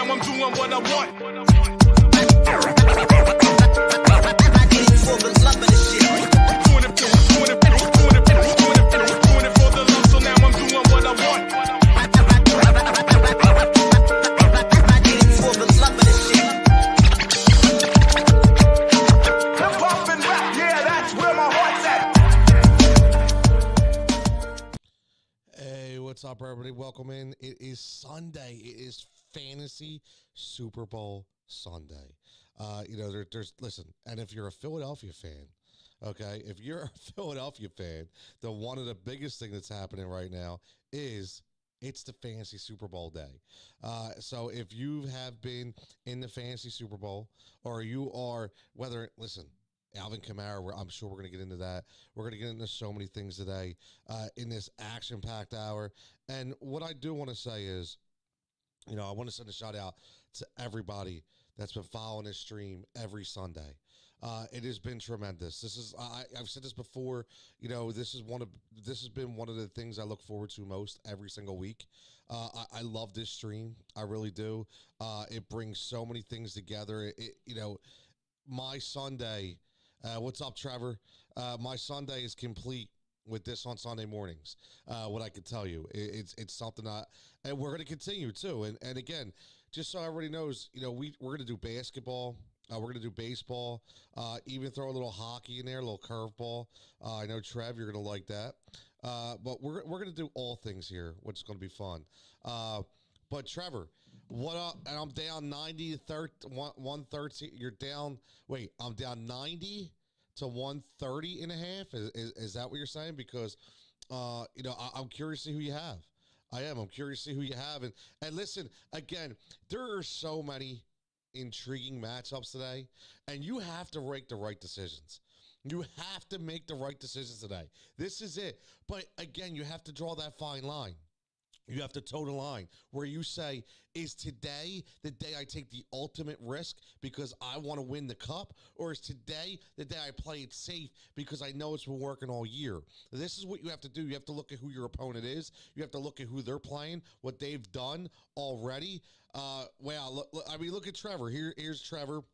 now I'm doing what I want. For the love of the shit. Doing it for the love, so now I'm doing what I want. For the love of the shit. Hip hop and rap, yeah, that's where my heart's at. Hey, what's up, everybody? Welcome in. It is Sunday. It is Fantasy Super Bowl Sunday. Listen, and if you're a Philadelphia fan, okay, if you're a Philadelphia fan, then one of the biggest things that's happening right now is it's the Fantasy Super Bowl day. So if you have been in the Fantasy Super Bowl, or you are, Alvin Kamara, I'm sure we're going to get into that. We're going to get into so many things today in this action-packed hour. And what I do want to say is, I want to send a shout out to everybody that's been following this stream every Sunday. It has been tremendous. This is I've said this before. This has been one of the things I look forward to most every single week. I love this stream. I really do. It brings so many things together. My Sunday. What's up, Trevor? My Sunday is complete with this on Sunday mornings. What I can tell you, it's something and we're going to continue too. And again, just so everybody knows, we're going to do basketball. We're going to do baseball, even throw a little hockey in there, a little curveball. I know, Trev, you're going to like that. But we're going to do all things here, which is going to be fun. But Trevor, what up? And I'm down 90 to 113. You're down. Wait, I'm down 90 to 130 and a half. Is that what you're saying? Because, I'm curious to see who you have. I'm curious to see who you have. And listen, again, there are so many intriguing matchups today, and you have to make the right decisions. You have to make the right decisions today. This is it. But again, you have to draw that fine line. You have to toe the line where you say, is today the day I take the ultimate risk because I want to win the cup? Or is today the day I play it safe because I know it's been working all year? This is what you have to do. You have to look at who your opponent is. You have to look at who they're playing, what they've done already. Look at Trevor. Here's Trevor.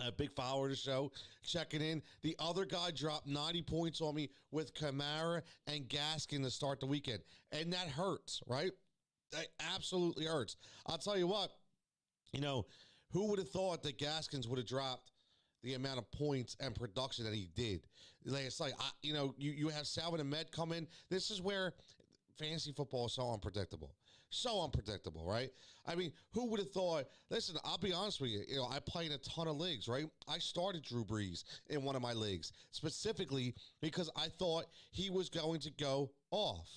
A big follower of the show, checking in. The other guy dropped 90 points on me with Kamara and Gaskin to start the weekend. And that hurts, right? That absolutely hurts. I'll tell you what, who would have thought that Gaskins would have dropped the amount of points and production that he did last night? You have Salvin Ahmed come in. This is where fantasy football is so unpredictable. So unpredictable, right? I mean, who would have thought? Listen, I'll be honest with you. I play in a ton of leagues, right? I started Drew Brees in one of my leagues specifically because I thought he was going to go off,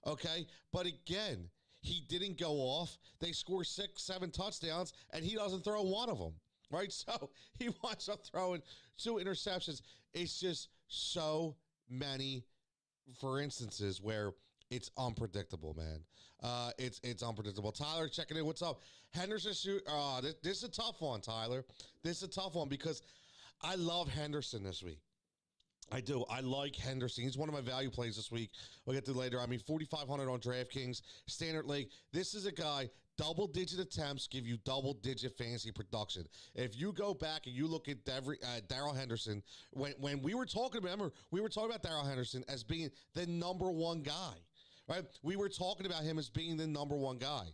okay? But again, he didn't go off. They score 6-7 touchdowns, and he doesn't throw one of them, right? So he winds up throwing 2 interceptions. It's just so many, for instances, where it's unpredictable, man. It's unpredictable. Tyler checking in. What's up? Henderson shoot. This is a tough one, Tyler. This is a tough one because I love Henderson this week. I do. I like Henderson. He's one of my value plays this week. We'll get to later. 4,500 on DraftKings. Standard league. This is a guy, double-digit attempts give you double-digit fantasy production. If you go back and you look at Daryl Henderson, when we were talking about, Daryl Henderson as being the number one guy, right? We were talking about him as being the number one guy.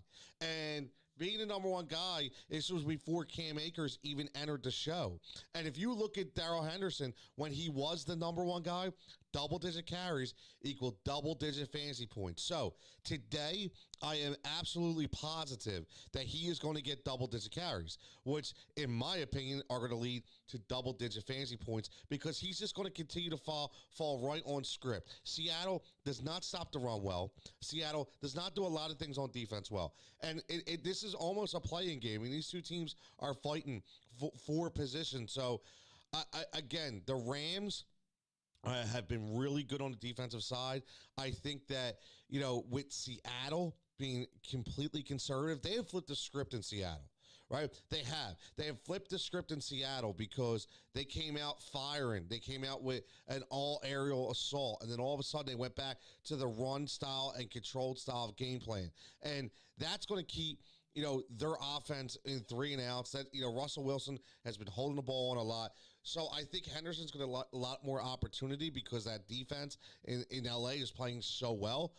And being the number one guy, this was before Cam Akers even entered the show. And if you look at Daryl Henderson, when he was the number one guy, double-digit carries equal double-digit fantasy points. So today, I am absolutely positive that he is going to get double-digit carries, which, in my opinion, are going to lead to double-digit fantasy points because he's just going to continue to fall right on script. Seattle does not stop the run well. Seattle does not do a lot of things on defense well. And this is almost a playing game. I mean, these two teams are fighting for position. So, again, the Rams have been really good on the defensive side. I think that, with Seattle being completely conservative, they have flipped the script in Seattle, right? They have flipped the script in Seattle because they came out firing. They came out with an all-aerial assault, and then all of a sudden they went back to the run style and controlled style of game plan. And that's going to keep their offense in 3-and-outs. That Russell Wilson has been holding the ball on a lot. So I think Henderson's going to a lot more opportunity because that defense in LA is playing so well.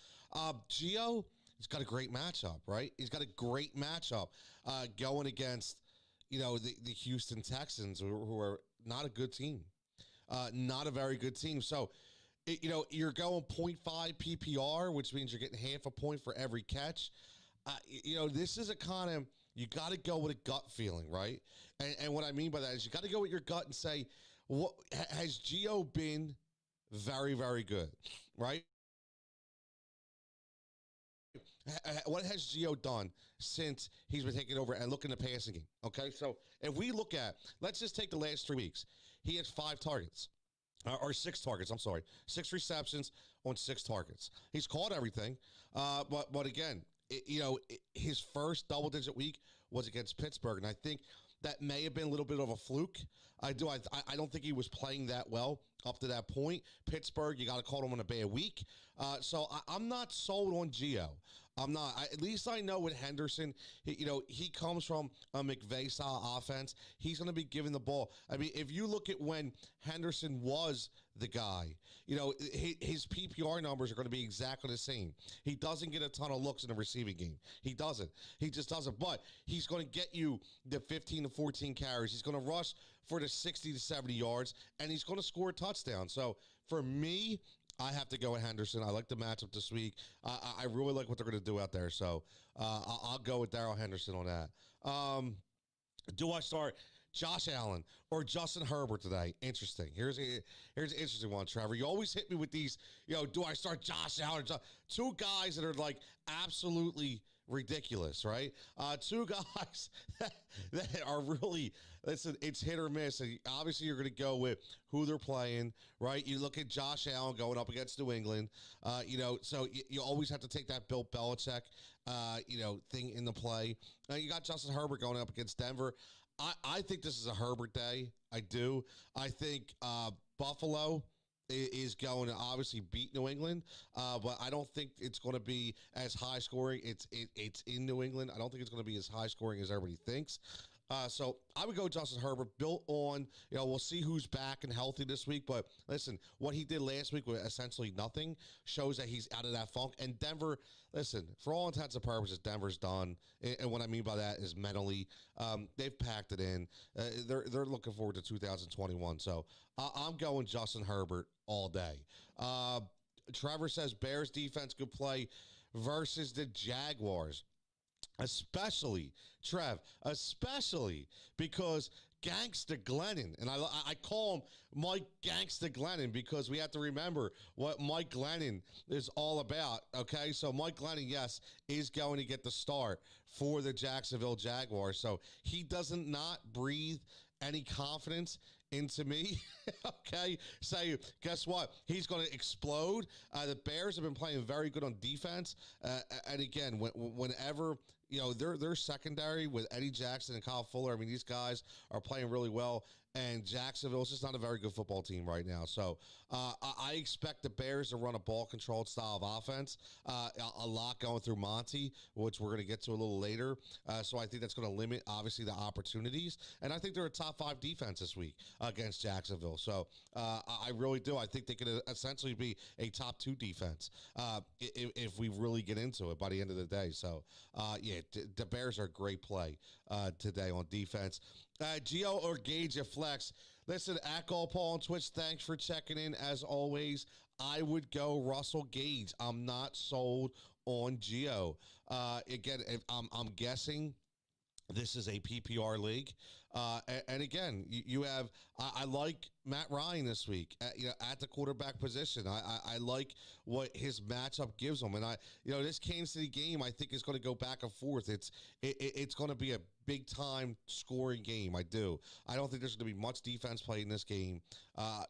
Gio, he's got a great matchup, right? He's got a great matchup going against the Houston Texans, who are not a good team, not a very good team. So you're going 0.5 PPR, which means you're getting half a point for every catch. This is a kind of, you got to go with a gut feeling, right? And what I mean by that is you got to go with your gut and say, what has Gio been very, very good, right? What has Gio done since he's been taking over and looking at the passing game? Okay, so if we look at, let's just take the last 3 weeks. He had 5 targets. Or 6 targets, I'm sorry. 6 receptions on 6 targets. He's caught everything. But again, his first double-digit week was against Pittsburgh, and I think that may have been a little bit of a fluke. I don't think he was playing that well up to that point. Pittsburgh, you got to call him on a bad week. So I'm not sold on Gio. I'm not. At least I know with Henderson, he comes from a McVay-style offense. He's going to be giving the ball. I mean, if you look at when Henderson was the guy, his PPR numbers are going to be exactly the same. He doesn't get a ton of looks in the receiving game. He doesn't. He just doesn't. But he's going to get you the 15 to 14 carries. He's going to rush for the 60 to 70 yards, and he's going to score a touchdown. So for me, I have to go with Henderson. I like the matchup this week. I really like what they're going to do out there. So I'll go with Daryl Henderson on that. Do I start Josh Allen or Justin Herbert today? Interesting. Here's an interesting one, Trevor. You always hit me with these, do I start Josh Allen? Two guys that are like absolutely ridiculous, right? Two guys that are really, listen, it's hit or miss. And obviously, you're going to go with who they're playing, right? You look at Josh Allen going up against New England, so you always have to take that Bill Belichick, thing into play. You got Justin Herbert going up against Denver. I think this is a Herbert day. I do. I think Buffalo is going to obviously beat New England, but I don't think it's going to be as high scoring. It's in New England. I don't think it's going to be as high scoring as everybody thinks. So I would go Justin Herbert, built on, we'll see who's back and healthy this week. But listen, what he did last week with essentially nothing shows that he's out of that funk. And Denver, listen, for all intents and purposes, Denver's done. And what I mean by that is mentally, they've packed it in. They're looking forward to 2021. So I'm going Justin Herbert all day. Trevor says Bears defense could play versus the Jaguars. Especially, Trev, because Gangsta Glennon, and I call him Mike Gangsta Glennon because we have to remember what Mike Glennon is all about, okay? So Mike Glennon, yes, is going to get the start for the Jacksonville Jaguars. So he doesn't not breathe any confidence into me, okay? Say, guess what? He's going to explode. The Bears have been playing very good on defense. And again, whenever, their secondary with Eddie Jackson and Kyle Fuller, I mean, these guys are playing really well. And Jacksonville's just not a very good football team right now. So I expect the Bears to run a ball-controlled style of offense. A lot going through Monty, which we're going to get to a little later. So I think that's going to limit, obviously, the opportunities. And I think they're a top 5 defense this week against Jacksonville. So I really do. I think they could essentially be a top 2 defense if we really get into it by the end of the day. So, the Bears are a great play today on defense. Gio or Gage at flex. Listen, at Paul on Twitch, thanks for checking in. As always, I would go Russell Gage. I'm not sold on Gio. Again, if I'm guessing this is a PPR league. And again, you have, I like Matt Ryan this week at the quarterback position. I like what his matchup gives him. And this Kansas City game, I think is going to go back and forth. It's going to be a big time scoring game. I do. I don't think there's going to be much defense played in this game.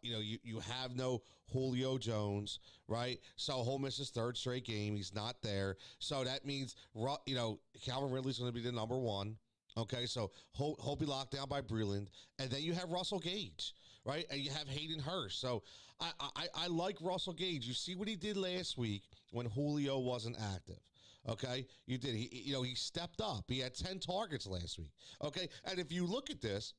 You have no Julio Jones, right? So he'll miss his 3rd straight game. He's not there. So that means, Calvin Ridley's going to be the number 1. Okay, so he'll be locked down by Breland. And then you have Russell Gage, right? And you have Hayden Hurst. So I like Russell Gage. You see what he did last week when Julio wasn't active. Okay, you did. He stepped up. He had 10 targets last week. Okay, and if you look at this,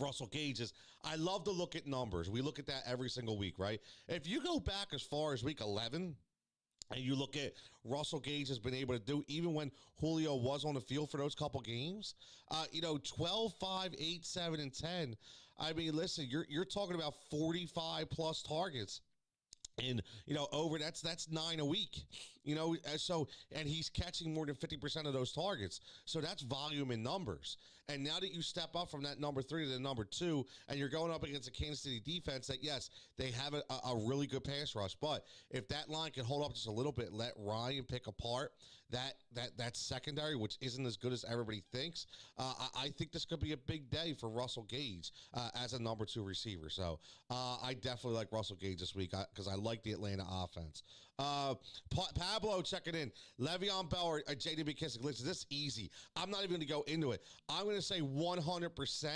Russell Gage is, I love to look at numbers. We look at that every single week, right? If you go back as far as week 11, and you look at Russell Gage has been able to do, even when Julio was on the field for those couple games, 12, 5, 8, 7, and 10. I mean, listen, you're talking about 45 plus targets. And over that's 9 a week, and he's catching more than 50% of those targets. So that's volume in numbers. And now that you step up from that number 3 to the number 2, and you're going up against a Kansas City defense that, yes, they have a really good pass rush, but if that line can hold up just a little bit, let Ryan pick apart that secondary, which isn't as good as everybody thinks, I think this could be a big day for Russell Gage as a number 2 receiver. So I definitely like Russell Gage this week because I like the Atlanta offense. Pablo checking in. Le'Veon Bell or J.D. McKissic. Listen, this is easy. I'm not even going to go into it. I'm going to say 100%.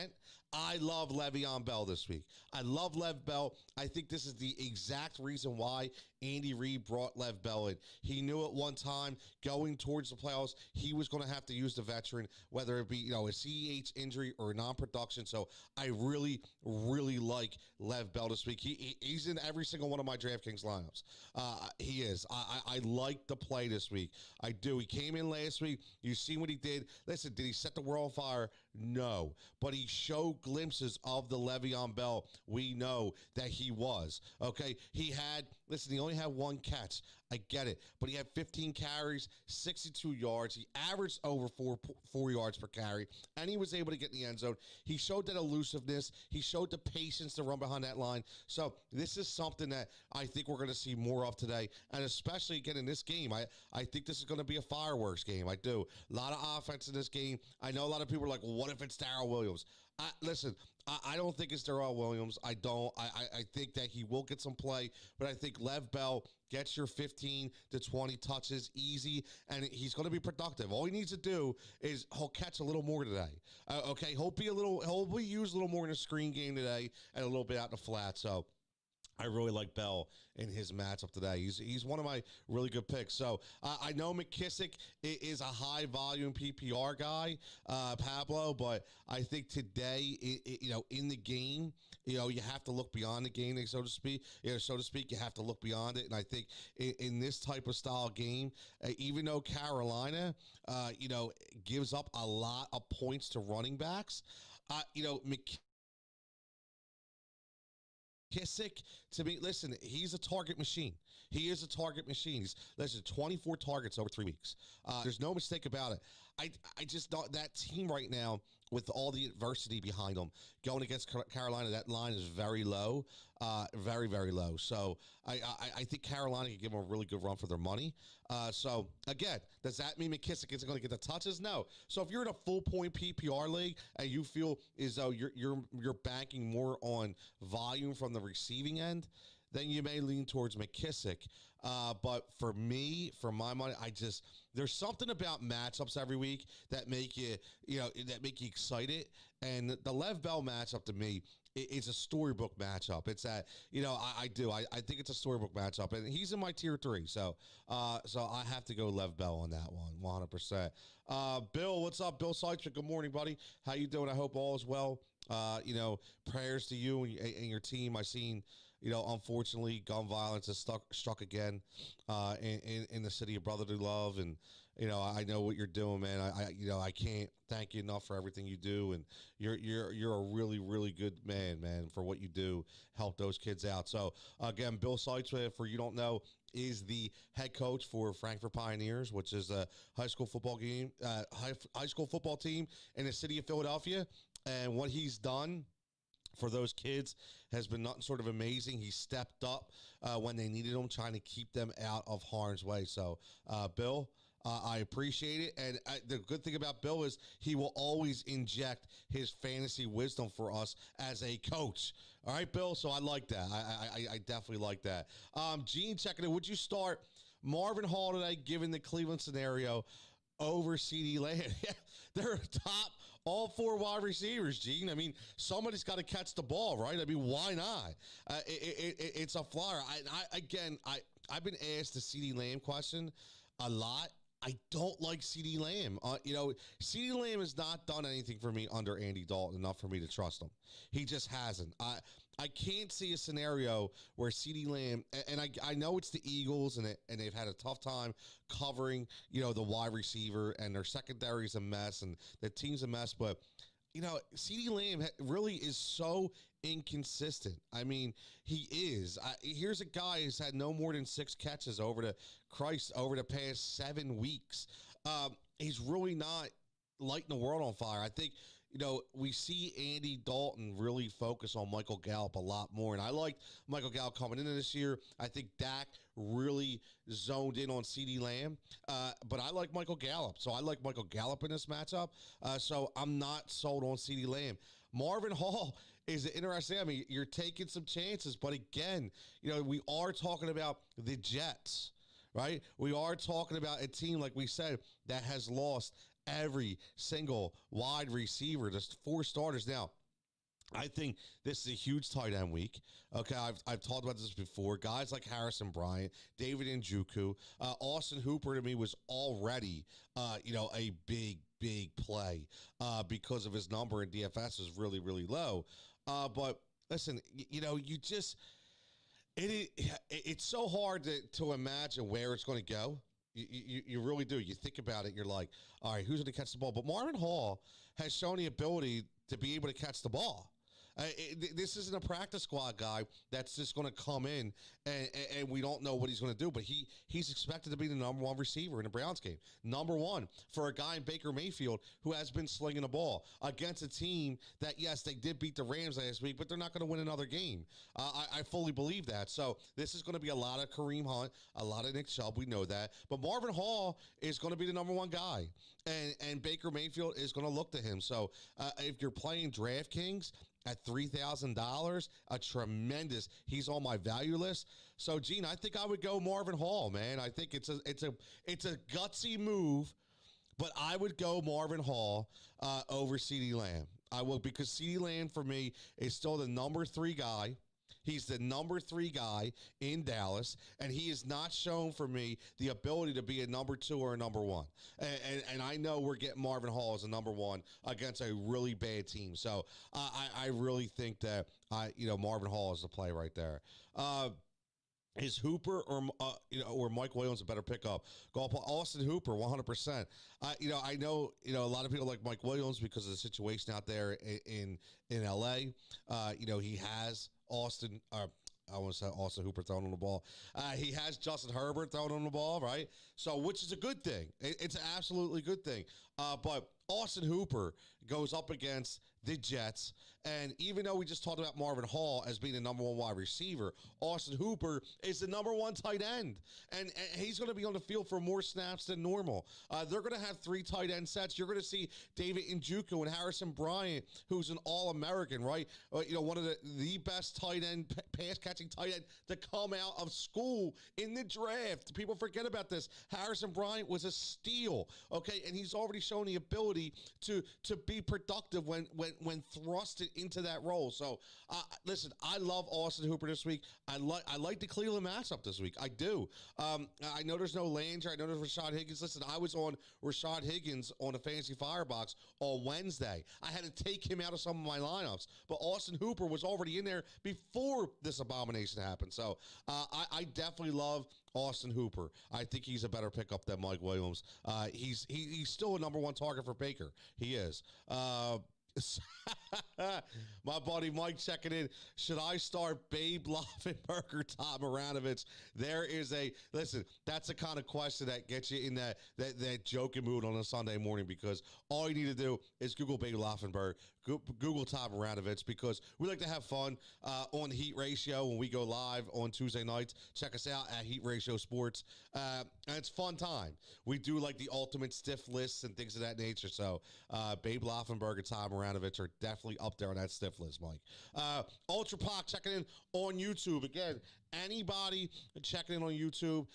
I love Le'Veon Bell this week. I love Lev Bell. I think this is the exact reason why Andy Reid brought Lev Bell in. He knew at one time going towards the playoffs, he was going to have to use the veteran, whether it be a CEH injury or non-production. So I really, really like Lev Bell this week. He's in every single one of my DraftKings lineups. He is. I like the play this week. I do. He came in last week. You see what he did. Listen, did he set the world on fire? No. But he showed glimpses of the Le'Veon Bell we know that he was. Okay? He only had 1 catch. I get it. But he had 15 carries, 62 yards. He averaged over 4 yards per carry, and he was able to get in the end zone. He showed that elusiveness. He showed the patience to run behind that line. So this is something that I think we're going to see more of today, and especially again in this game. I think this is going to be a fireworks game. I do. A lot of offense in this game. I know a lot of people are like, well, what if it's Daryl Williams? Listen, I don't think it's Daryl Williams. I don't. I think that he will get some play, but I think Lev Bell gets your 15 to 20 touches easy, and he's going to be productive. All he needs to do is he'll catch a little more today. Okay, he'll be used a little more in the screen game today and a little bit out in the flat. So I really like Bell in his matchup today. He's one of my really good picks. So I know McKissic is a high volume PPR guy, Pablo, but I think today, in the game, you have to look beyond the game, so to speak. You have to look beyond it. And I think in this type of style game, even though Carolina, gives up a lot of points to running backs, McKissic, to me, listen, he's a target machine. He is a target machine. He's, 24 targets over 3 weeks. There's no mistake about it. I just thought that team right now, with all the adversity behind them, going against Carolina, that line is very low, very, very low. So I think Carolina can give them a really good run for their money. So, again, does that mean McKissic isn't going to get the touches? No. So if you're in a full-point PPR league and you feel as though you're banking more on volume from the receiving end, then you may lean towards McKissic. But for me, for my money, there's something about matchups every week that make you excited. And the Lev Bell matchup to me is a storybook matchup. It's that, I think it's a storybook matchup, and he's in my tier 3. So I have to go Lev Bell on that one, 100%. Bill, what's up? Bill Sykes, good morning, buddy. How you doing? I hope all is well. Prayers to you and your team. I seen, unfortunately, gun violence has struck again in the city of brotherly love, and I know what you're doing, man. I can't thank you enough for everything you do, and you're a really, really good man, for what you do. Help those kids out. So again, Bill Sykes, for you don't know, is the head coach for Frankfurt Pioneers, which is a high school football team in the city of Philadelphia, and what he's done for those kids has been nothing sort of amazing. He stepped up when they needed him, trying to keep them out of harm's way. So, Bill, I appreciate it. And the good thing about Bill is he will always inject his fantasy wisdom for us as a coach. All right, Bill? So I like that. I definitely like that. Gene, checking in. Would you start Marvin Hall today, given the Cleveland scenario, over CeeDee Lamb? They're top all 4 wide receivers, Gene. I mean, somebody's got to catch the ball, right? I mean, why not? It's a flyer. I've been asked the CeeDee Lamb question a lot I don't like CeeDee Lamb. CeeDee Lamb has not done anything for me under Andy Dalton enough for me to trust him. He just hasn't. I can't see a scenario where CeeDee Lamb, and I know it's the Eagles, and they've had a tough time covering, the wide receiver, and their secondary is a mess, and the team's a mess, but CeeDee Lamb really is so inconsistent. I mean, he is. Here's a guy who's had no more than 6 catches over the past 7 weeks. He's really not lighting the world on fire. I think, we see Andy Dalton really focus on Michael Gallup a lot more. And I liked Michael Gallup coming into this year. I think Dak really zoned in on CeeDee Lamb. But I like Michael Gallup. So I like Michael Gallup in this matchup. So I'm not sold on CeeDee Lamb. Marvin Hall is interesting. I mean, you're taking some chances. But again, we are talking about the Jets, right? We are talking about a team, like we said, that has lost every single wide receiver, just 4 starters. Now, I think this is a huge tight end week. Okay, I've talked about this before. Guys like Harrison Bryant, David Njoku, Austin Hooper to me was already, a big play because of his number in DFS is really, really low. But listen, it's so hard to imagine where it's going to go. You really do. You think about it, you're like, all right, who's going to catch the ball? But Marvin Hall has shown the ability to be able to catch the ball. This isn't a practice squad guy that's just going to come in and we don't know what he's going to do. But he's expected to be the number 1 receiver in the Browns game. Number 1 for a guy in Baker Mayfield who has been slinging the ball against a team that, yes, they did beat the Rams last week, but they're not going to win another game. I fully believe that. So this is going to be a lot of Kareem Hunt, a lot of Nick Chubb. We know that. But Marvin Hall is going to be the number 1 guy. And Baker Mayfield is going to look to him. So if you're playing DraftKings at $3,000, a tremendous. He's on my value list. So, Gene, I think I would go Marvin Hall, man. I think it's a gutsy move, but I would go Marvin Hall over CeeDee Lamb. I will, because CeeDee Lamb for me is still the number 3 guy. He's the number 3 guy in Dallas, and he has not shown for me the ability to be a number 2 or a number 1. And I know we're getting Marvin Hall as a number 1 against a really bad team. So I really think that Marvin Hall is the play right there. Is Hooper or Mike Williams a better pickup? Austin Hooper, 100%. I know a lot of people like Mike Williams because of the situation out there in L.A. He has Austin Hooper throwing on the ball. He has Justin Herbert throwing on the ball, right? So, which is a good thing. It's an absolutely good thing. But Austin Hooper goes up against the Jets. And even though we just talked about Marvin Hall as being the number 1 wide receiver, Austin Hooper is the number 1 tight end. And he's going to be on the field for more snaps than normal. They're going to have 3 tight end sets. You're going to see David Njoku and Harrison Bryant, who's an All-American, right? One of the best tight end, pass-catching tight end to come out of school in the draft. People forget about this. Harrison Bryant was a steal, okay? And he's already shown the ability to be productive when thrusted into that role. So, listen, I love Austin Hooper this week. I like the Cleveland matchup this week. I do. I know there's no Landry. I know there's Rashad Higgins. Listen, I was on Rashad Higgins on the Fantasy Firebox on Wednesday. I had to take him out of some of my lineups, but Austin Hooper was already in there before this abomination happened. So, I definitely love Austin Hooper. I think he's a better pickup than Mike Williams. He's still a number 1 target for Baker. He is. My buddy Mike checking in. Should I start Babe Loffenberger, Tom Aranovich? Listen, that's the kind of question that gets you in that joking mood on a Sunday morning, because all you need to do is Google Babe Loffenberg, Google Tom Aranovich, because we like to have fun on Heat Ratio when we go live on Tuesday nights. Check us out at Heat Ratio Sports. And it's fun time. We do like the ultimate stiff lists and things of that nature. So Babe Loffenberg and Tom Aranovich are definitely up there on that stiff list, Mike. Ultra Pac checking in on YouTube. Again, anybody checking in on YouTube,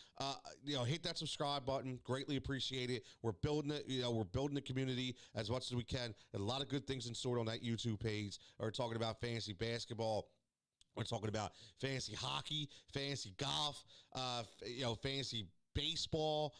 hit that subscribe button. Greatly appreciate it. We're building it. We're building the community as much as we can. A lot of good things in store on that YouTube page. We're talking about fantasy basketball. We're talking about fantasy hockey, fantasy golf, fantasy baseball.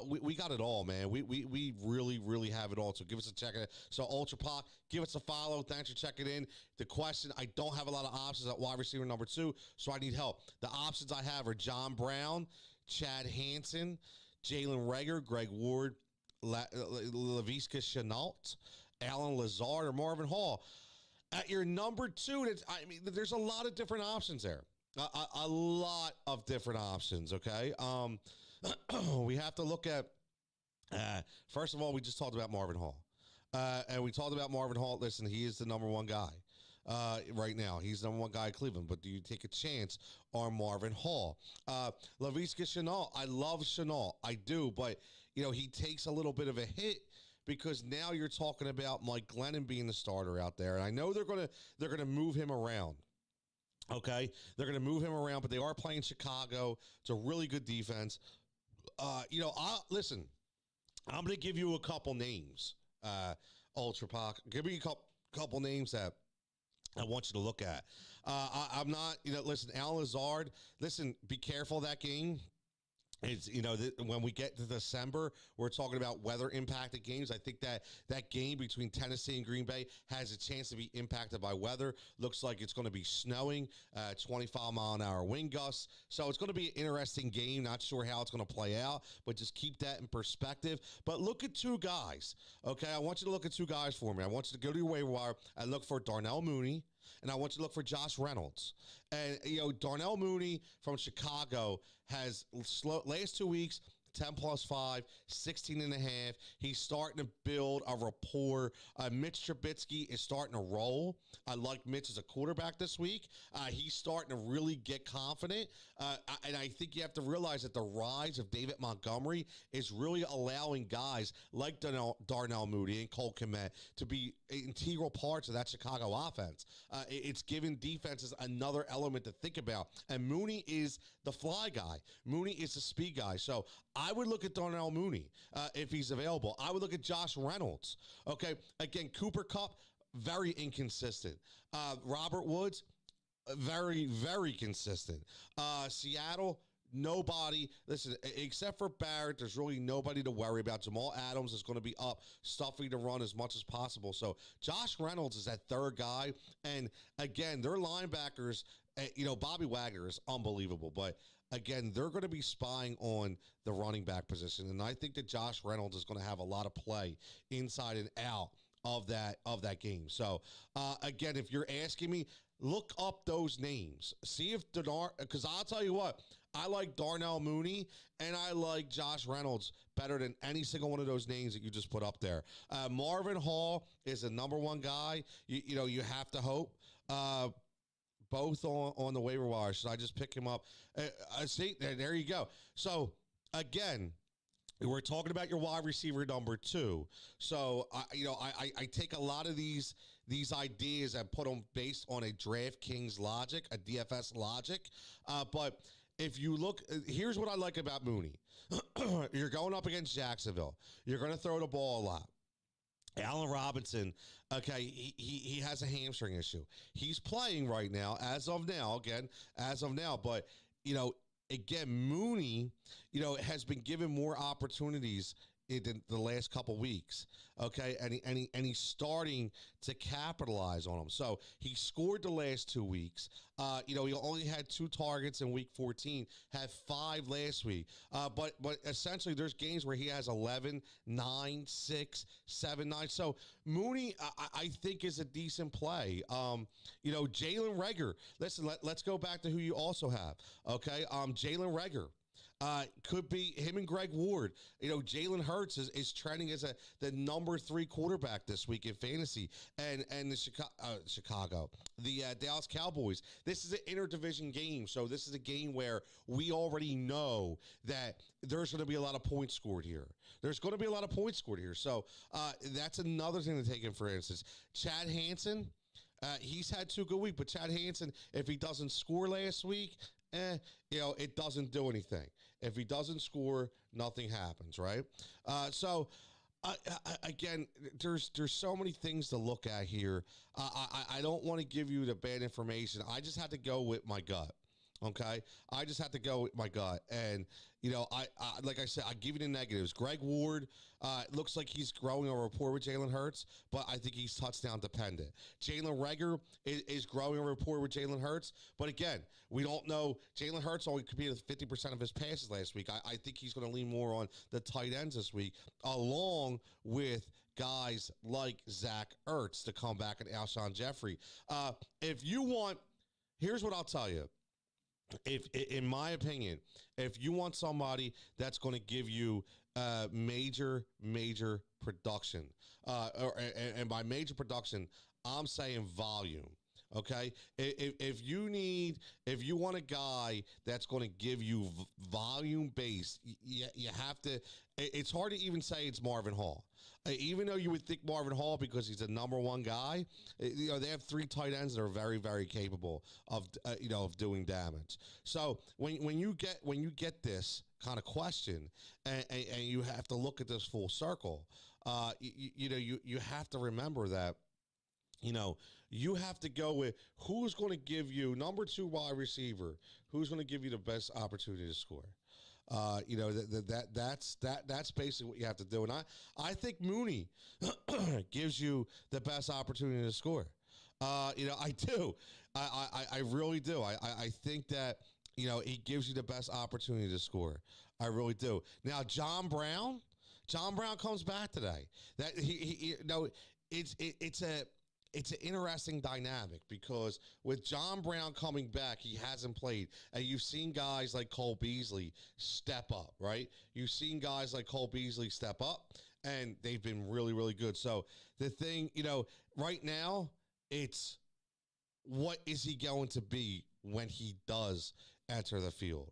We got it all, man. We really, really have it all. So give us a check. So Ultra Pop, give us a follow. Thanks for checking in. The question, I don't have a lot of options at wide receiver number 2, so I need help. The options I have are John Brown, Chad Hanson, Jalen Reagor, Greg Ward, Laviska Shenault, Alan Lazard, or Marvin Hall. At your number 2, there's a lot of different options there. A lot of different options, okay? We have to look at, first of all, we just talked about Marvin Hall. And we talked about Marvin Hall. Listen, he is the number 1 guy right now. He's the number 1 guy in Cleveland. But do you take a chance on Marvin Hall? Laviska Shenault, I love Shenault. I do. But, he takes a little bit of a hit because now you're talking about Mike Glennon being the starter out there. And I know they're gonna move him around. Okay, they're going to move him around, but they are playing Chicago. It's a really good defense. Listen, I'm going to give you a couple names, Ultra Pac. Give me a couple names that I want you to look at. I'm not, listen, Al Lazard, listen, be careful of that game. It's, when we get to December, we're talking about weather impacted games. I think that game between Tennessee and Green Bay has a chance to be impacted by weather. Looks like it's going to be snowing, 25-mile-an-hour wind gusts. So it's going to be an interesting game. Not sure how it's going to play out, but just keep that in perspective. But look at 2 guys, okay? I want you to look at 2 guys for me. I want you to go to your waiver wire and look for Darnell Mooney, and I want you to look for Josh Reynolds. And, Darnell Mooney from Chicago has last 2 weeks, 10 plus 5, 16 and a half. He's starting to build a rapport. Mitch Trubisky is starting to roll. I like Mitch as a quarterback this week. He's starting to really get confident. And I think you have to realize that the rise of David Montgomery is really allowing guys like Darnell Mooney and Cole Kmet to be integral parts of that Chicago offense. It's giving defenses another element to think about. And Mooney is the fly guy. Mooney is the speed guy. So I would look at Darnell Mooney if he's available. I would look at Josh Reynolds. Okay, again, Cooper Kupp, very inconsistent. Robert Woods, very, very consistent. Seattle, nobody. Listen, except for Barrett, there's really nobody to worry about. Jamal Adams is going to be up, stuffing to run as much as possible. So Josh Reynolds is that 3rd guy. And again, their linebackers, Bobby Wagner is unbelievable. But again, they're going to be spying on the running back position. And I think that Josh Reynolds is going to have a lot of play inside and out of that game. So, again, if you're asking me, look up those names. See if because I'll tell you what, I like Darnell Mooney and I like Josh Reynolds better than any single one of those names that you just put up there. Marvin Hall is the number 1 guy. You have to hope. Both on the waiver wire. Should I just pick him up? See, there you go. So, again, we're talking about your wide receiver number 2. So, I take a lot of these ideas and put them based on a DraftKings logic, a DFS logic. But if you look, here's what I like about Mooney. You're going up against Jacksonville. You're going to throw the ball a lot. Allen Robinson, okay, he has a hamstring issue. He's playing right now, as of now, but, again, Mooney, has been given more opportunities in the last couple weeks, okay, and he's starting to capitalize on them. So he scored the last 2 weeks. He only had 2 targets in week 14, had 5 last week. But essentially, there's games where he has 11, 9, 6, 7, 9. So Mooney, I think, is a decent play. Jalen Reagor. Listen, let's go back to who you also have. Okay, Jalen Reagor. Could be him and Greg Ward. Jalen Hurts is trending as the number 3 quarterback this week in fantasy, and the Chicago, the Dallas Cowboys. This is an interdivision game, so this is a game where we already know that there's going to be a lot of points scored here. So that's another thing to take in. For instance, Chad Hanson. He's had 2 good weeks, but Chad Hanson, if he doesn't score last week, it doesn't do anything. If he doesn't score, nothing happens, right? Again, there's so many things to look at here. I don't want to give you the bad information. I just had to go with my gut. Okay, I just have to go with my gut, and I like I said, I give you the negatives. Greg Ward looks like he's growing a rapport with Jalen Hurts, but I think he's touchdown dependent. Jalen Reagor is growing a rapport with Jalen Hurts, but again, we don't know. Jalen Hurts only completed 50% of his passes last week. I think he's going to lean more on the tight ends this week, along with guys like Zach Ertz to come back and Alshon Jeffrey. If you want, here's what I'll tell you. If, in my opinion, if you want somebody that's going to give you major production, and by major production, I'm saying volume. Okay, if you want a guy that's going to give you volume based, you have to. It's hard to even say it's Marvin Hall, even though you would think Marvin Hall because he's a number one guy. They have three tight ends that are very capable of of doing damage. So when you get this kind of question and you have to look at this full circle, you have to remember that. You have to go with who's going to give you number 2 wide receiver, who's going to give you the best opportunity to score. That's basically what you have to do. And I think Mooney gives you the best opportunity to score. I do. I really do. I think that, he gives you the best opportunity to score. I really do. Now, John Brown comes back today. That it's an interesting dynamic because with John Brown coming back, he hasn't played. And you've seen guys like Cole Beasley step up, right? You've seen guys like Cole Beasley step up, and they've been really good. So the thing, right now, it's what is he going to be when he does enter the field?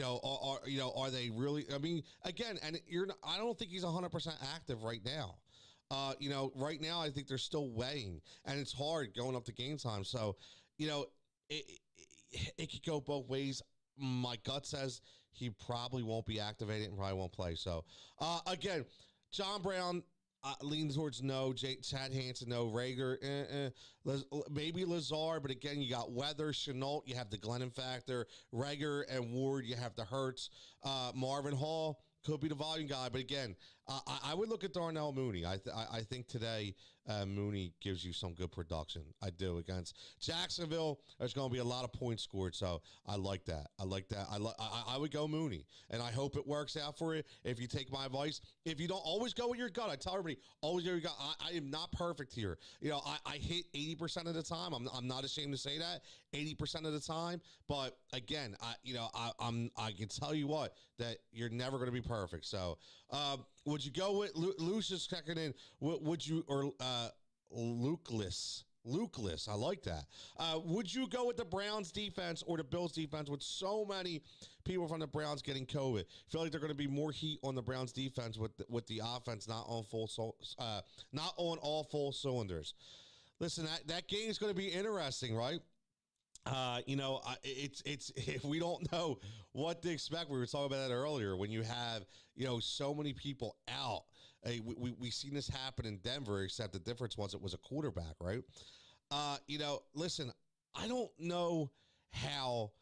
Are they really? I mean, again, and I don't think he's 100% active right now. Right now, I think they're still weighing, and it's hard going up to game time. So, it could go both ways. My gut says he probably won't be activated and probably won't play. So, again, John Brown leans towards no. Chad Hanson, no. Reagor, maybe Lazard, but again, you got Weather, Chenault, you have the Glennon factor. Reagor and Ward, you have the Hurts. Marvin Hall could be the volume guy, but again, I would look at Darnell Mooney. I think today Mooney gives you some good production. I do. Against Jacksonville, there's going to be a lot of points scored, so I like that. I would go Mooney, and I hope it works out for you if you take my advice. If you don't, always go with your gut. I tell everybody, always go with your gut. I am not perfect here. I hit 80% of the time. I'm not ashamed to say that, 80% of the time. But again, I can tell you what, that you're never going to be perfect. So, would you go with Lucius checking in? Would you, or Lukeless? I like that. Would you go with the Browns defense or the Bills defense with so many people from the Browns getting COVID? Feel like they're going to be more heat on the Browns defense with the offense not on all full cylinders. Listen, that game is going to be interesting, right? It's if we don't know what to expect. We were talking about that earlier. When you have so many people out, we seen this happen in Denver. Except the difference was it was a quarterback, right? Listen, I don't know how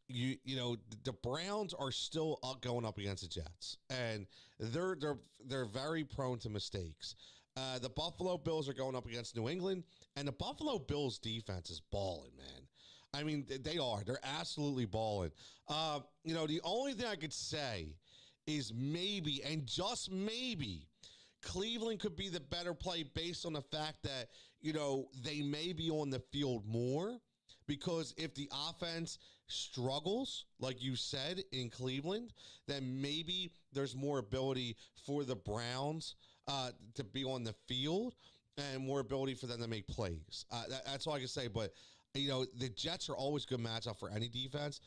the Browns are still going up against the Jets, and they're very prone to mistakes. The Buffalo Bills are going up against New England, and the Buffalo Bills defense is balling, man. I mean, they are. They're absolutely balling. The only thing I could say is maybe, and just maybe, Cleveland could be the better play based on the fact that, they may be on the field more. Because if the offense struggles, like you said, in Cleveland, then maybe there's more ability for the Browns to be on the field and more ability for them to make plays. That's all I can say. But, the Jets are always a good matchup for any defense.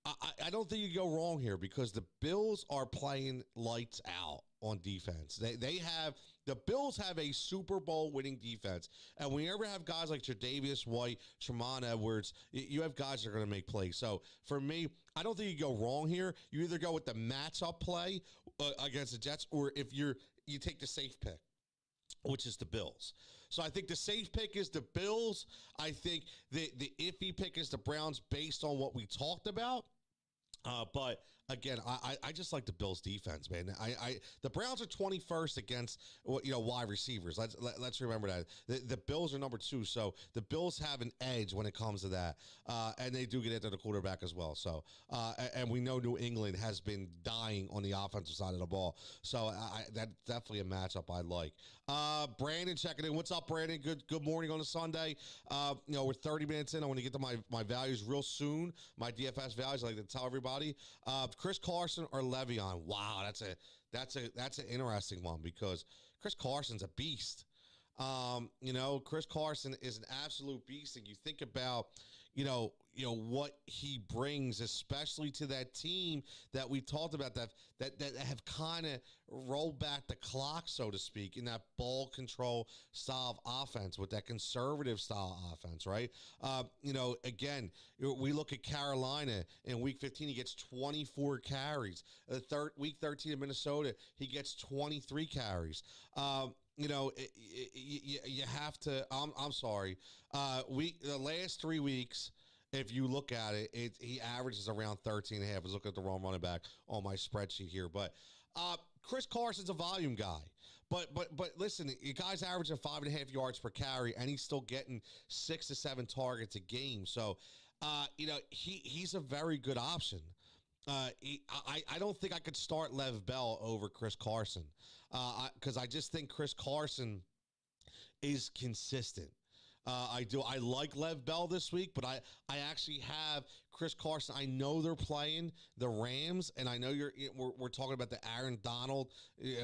I don't think you go wrong here because the Bills are playing lights out on defense. The Bills have a Super Bowl winning defense. And when you ever have guys like Tre'Davious White, Tremont Edwards, you have guys that are going to make plays. So for me, I don't think you go wrong here. You either go with the matchup play against the Jets, or if you take the safe pick, which is the Bills. So I think the safe pick is the Bills. I think the iffy pick is the Browns based on what we talked about. But again, I just like the Bills defense, man. The Browns are 21st against wide receivers. Let's remember that the Bills are number 2, so the Bills have an edge when it comes to that, and they do get into the quarterback as well. So and we know New England has been dying on the offensive side of the ball, so that's definitely a matchup I like. Brandon checking in. What's up, Brandon? Good morning on a Sunday. We're 30 minutes in. I want to get to my values real soon. My DFS values. I like to tell everybody. Chris Carson or Le'Veon. Wow, that's an interesting one because Chris Carson's a beast. Chris Carson is an absolute beast, and you think about, what he brings, especially to that team that we talked about that have kind of rolled back the clock, so to speak, in that ball control style of offense with that conservative style offense, right? Again, we look at Carolina in week 15, he gets 24 carries. Week 13 in Minnesota, he gets 23 carries. You have to. I'm sorry. The last 3 weeks, if you look at it, he averages around 13 and a half. I was looking at the wrong running back on my spreadsheet here, but Chris Carson's a volume guy. But listen, the guy's averaging 5.5 yards per carry, and he's still getting 6 to 7 targets a game. So, he's a very good option. I don't think I could start Lev Bell over Chris Carson because I just think Chris Carson is consistent. I do. I like Lev Bell this week, but I actually have Chris Carson. I know they're playing the Rams, and I know we're talking about the Aaron Donald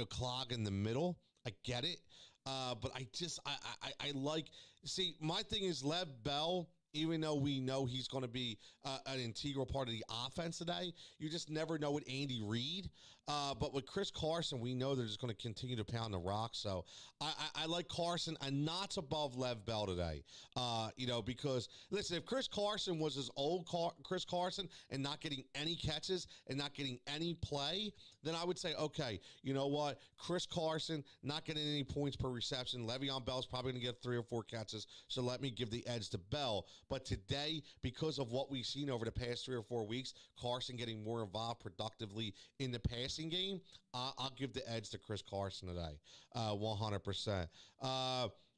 clog in the middle. I get it, but I like. See, my thing is Lev Bell. Even though we know he's going to be an integral part of the offense today, you just never know with Andy Reid. But with Chris Carson, we know they're just going to continue to pound the rock. So I like Carson a notch above Lev Bell today. Because, listen, if Chris Carson was his old Chris Carson and not getting any catches and not getting any play, then I would say, okay, you know what? Chris Carson not getting any points per reception. Le'Veon Bell's probably going to get 3 or 4 catches, so let me give the edge to Bell. But today, because of what we've seen over the past 3 or 4 weeks, Carson getting more involved productively in the passing game, I'll give the edge to Chris Carson today, 100%.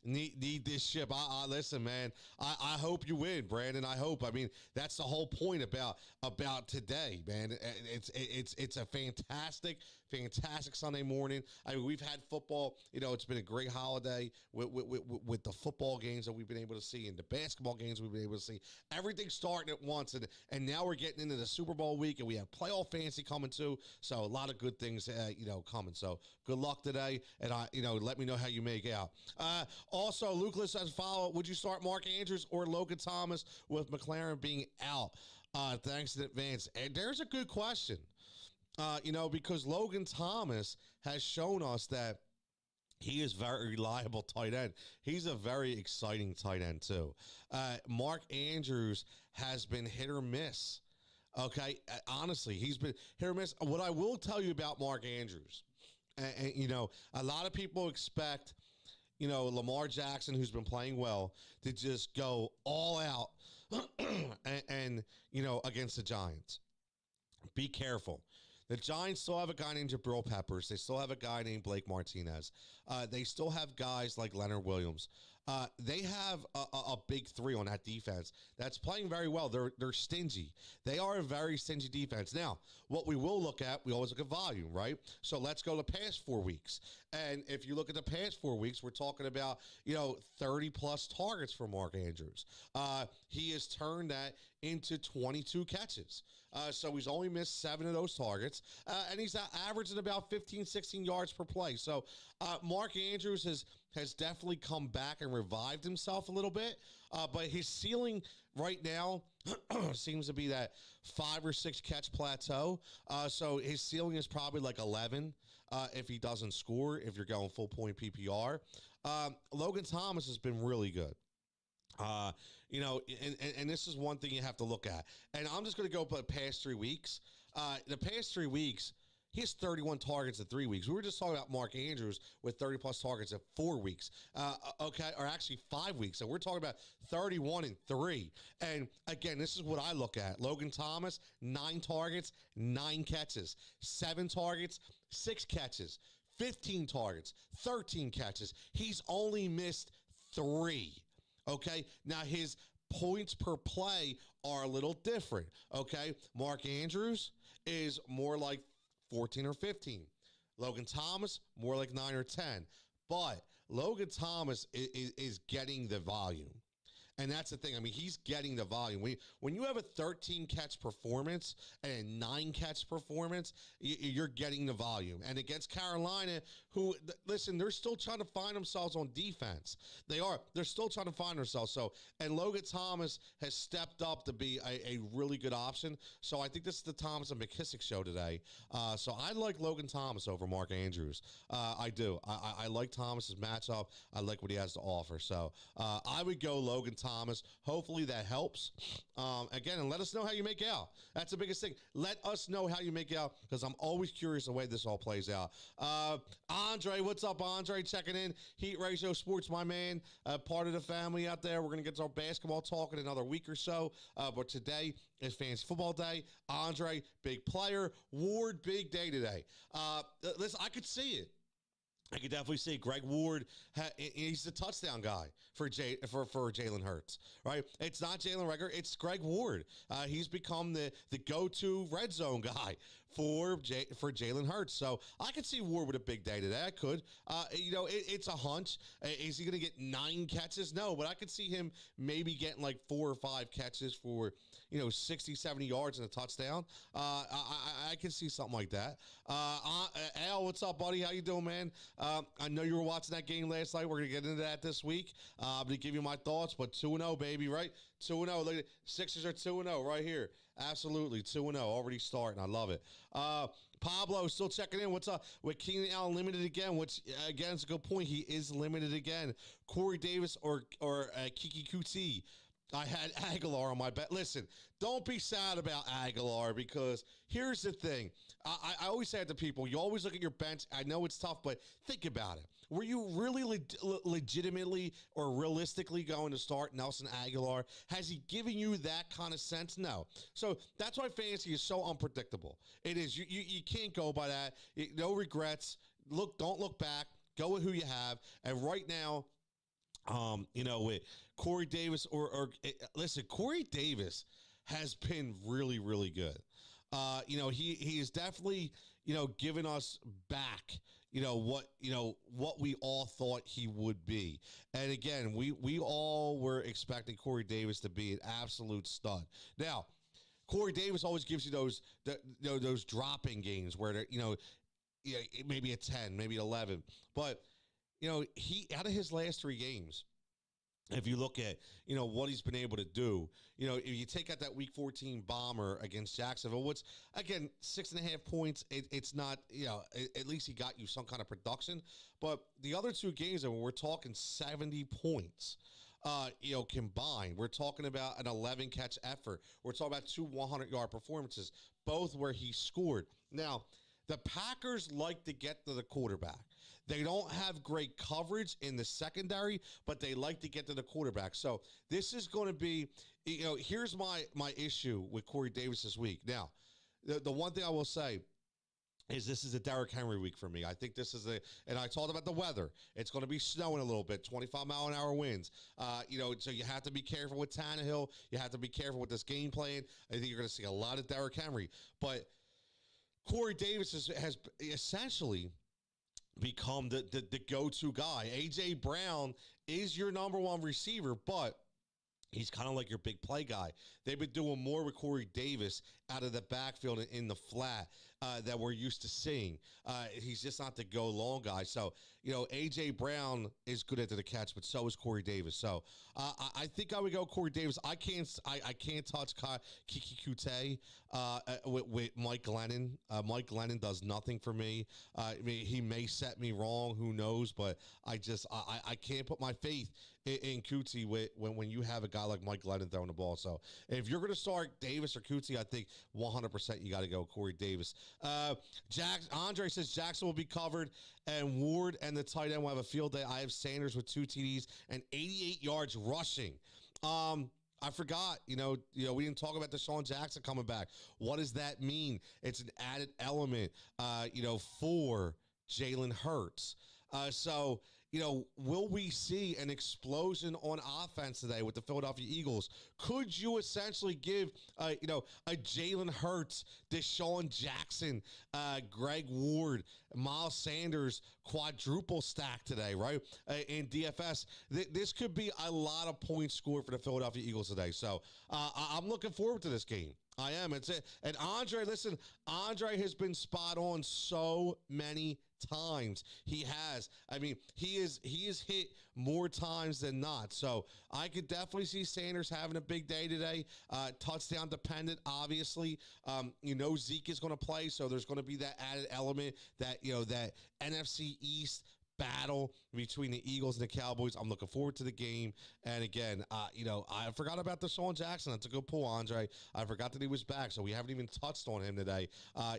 Need this ship. Listen, man. I hope you win, Brandon. I hope. I mean, that's the whole point about today, man. It's a fantastic Sunday morning. I mean, we've had football. It's been a great holiday with the football games that we've been able to see and the basketball games we've been able to see. Everything's starting at once, and now we're getting into the Super Bowl week, and we have playoff fantasy coming too. So a lot of good things, coming. So good luck today, and let me know how you make out. Also, Luke says, follow. Would you start Mark Andrews or Logan Thomas with McLaren being out? Thanks in advance. And there's a good question. Because Logan Thomas has shown us that he is very reliable tight end. He's a very exciting tight end too. Mark Andrews has been hit or miss. Okay, honestly, he's been hit or miss. What I will tell you about Mark Andrews, and a lot of people expect, Lamar Jackson, who's been playing well, to just go all out and against the Giants. Be careful. The Giants still have a guy named Jabril Peppers. They still have a guy named Blake Martinez. They still have guys like Leonard Williams. They have a big 3 on that defense that's playing very well. They're stingy. They are a very stingy defense. Now, what we will look at, we always look at volume, right? So let's go to the past 4 weeks. And if you look at the past 4 weeks, we're talking about, 30-plus targets for Mark Andrews. He has turned that into 22 catches. So he's only missed 7 of those targets. And he's averaging about 15, 16 yards per play. So Mark Andrews has definitely come back and revived himself a little bit. But his ceiling right now seems to be that 5 or 6 catch plateau. So his ceiling is probably like 11 if he doesn't score, if you're going full point PPR. Logan Thomas has been really good. And this is one thing you have to look at. And I'm just going to go by the past 3 weeks. The past 3 weeks, He has 31 targets in 3 weeks. We were just talking about Mark Andrews with 30-plus targets in 4 weeks, okay, or actually 5 weeks. So we're talking about 31 in 3. And, again, this is what I look at. Logan Thomas, 9 targets, 9 catches. 7 targets, 6 catches. 15 targets, 13 catches. He's only missed 3, okay? Now, his points per play are a little different, okay? Mark Andrews is more like 14 or 15. Logan Thomas, more like 9 or 10. But Logan Thomas is getting the volume. And that's the thing. I mean, he's getting the volume. When you have a 13-catch performance and a 9-catch performance, you're getting the volume. And against Carolina, who, listen, they're still trying to find themselves on defense. They are. They're still trying to find themselves. So, and Logan Thomas has stepped up to be a really good option. So I think this is the Thomas and McKissick show today. So I like Logan Thomas over Mark Andrews. I do. I like Thomas's matchup. I like what he has to offer. So I would go Logan Thomas. Hopefully that helps. Again, and let us know how you make out. That's the biggest thing. Let us know how you make out, because I'm always curious the way this all plays out. Andre, what's up, Andre? Checking in. Heat Ratio Sports, my man. Part of the family out there. We're going to get to our basketball talk in another week or so. But today is Fantasy Football Day. Andre, big player. Ward, big day today. Listen, I could see it. I could definitely see Greg Ward. He's the touchdown guy for Jalen Hurts, right? It's not Jalen Reagor. It's Greg Ward. He's become the go-to red zone guy for Jalen Hurts. So I could see Ward with a big day today. I could. It's a hunch. Is he going to get 9 catches? No, but I could see him maybe getting like 4 or 5 catches for 60, 70 yards and a touchdown. I can see something like that. Al, what's up, buddy? How you doing, man? I know you were watching that game last night. We're going to get into that this week. I'm going to give you my thoughts, but 2-0, baby, right? 2-0. Look at Sixers are 2-0 right here. Absolutely, 2-0. Already starting. I love it. Pablo still checking in. What's up with Keenan Allen limited again? Which again is a good point. He is limited again. Corey Davis or Kiki Kuti. I had Aguilar on my bet. Listen, don't be sad about Aguilar, because here's the thing. I always say it to people, you always look at your bench. I know it's tough, but think about it. Were you really legitimately or realistically going to start Nelson Aguilar? Has he given you that kind of sense? No. So that's why fantasy is so unpredictable. It is. You can't go by that. No regrets. Don't look back. Go with who you have. And right now, with Corey Davis listen, Corey Davis has been really, really good. He is definitely, given us back, what we all thought he would be. And again, we all were expecting Corey Davis to be an absolute stud. Now, Corey Davis always gives you those dropping games where they're, maybe a 10, maybe 11, but he, out of his last 3 games, if you look at, what he's been able to do, if you take out that week 14 bomber against Jacksonville, which, again, 6.5 points, it's not, at least he got you some kind of production. But the other 2 games, we're talking 70 points. Combined. We're talking about an 11-catch effort. We're talking about 2 100-yard performances, both where he scored. Now, the Packers like to get to the quarterback. They don't have great coverage in the secondary, but they like to get to the quarterback. So this is going to be, here's my issue with Corey Davis this week. Now, the one thing I will say is this is a Derrick Henry week for me. I think this is and I talked about the weather. It's going to be snowing a little bit, 25-mile-an-hour winds. So you have to be careful with Tannehill. You have to be careful with this game plan. I think you're going to see a lot of Derrick Henry. But Corey Davis has essentially become the go-to guy. A.J. Brown is your number 1 receiver, but he's kind of like your big play guy. They've been doing more with Corey Davis out of the backfield and in the flat that we're used to seeing. He's just not the go-long guy. So, A.J. Brown is good at the catch, but so is Corey Davis. So I think I would go Corey Davis. I can't touch Kiki Kuti with Mike Glennon. Mike Glennon does nothing for me. I mean, he may set me wrong. Who knows? But I can't put my faith in Cootsie when you have a guy like Mike Glennon throwing the ball. So if you're going to start Davis or Cootsie, I think 100% you got to go Corey Davis. Andre says Jackson will be covered, and Ward and the tight end will have a field day. I have Sanders with 2 TDs and 88 yards rushing. I forgot, we didn't talk about Desean Jackson coming back. What does that mean? It's an added element, for Jalen Hurts. So, will we see an explosion on offense today with the Philadelphia Eagles? Could you essentially give, a Jalen Hurts, Desean Jackson, Greg Ward, Miles Sanders quadruple stack today, right? In DFS, this could be a lot of points scored for the Philadelphia Eagles today. So I'm looking forward to this game. I am. It's it. And Andre, listen, Andre has been spot on so many times. He has. I mean, he is hit more times than not. So I could definitely see Sanders having a big day today. Touchdown dependent, obviously. Zeke is going to play, so there's going to be that added element that that NFC East battle between the Eagles and the Cowboys. I'm looking forward to the game. And again, I forgot about Desean Jackson. That's a good pull, Andre. I forgot that he was back, so we haven't even touched on him today.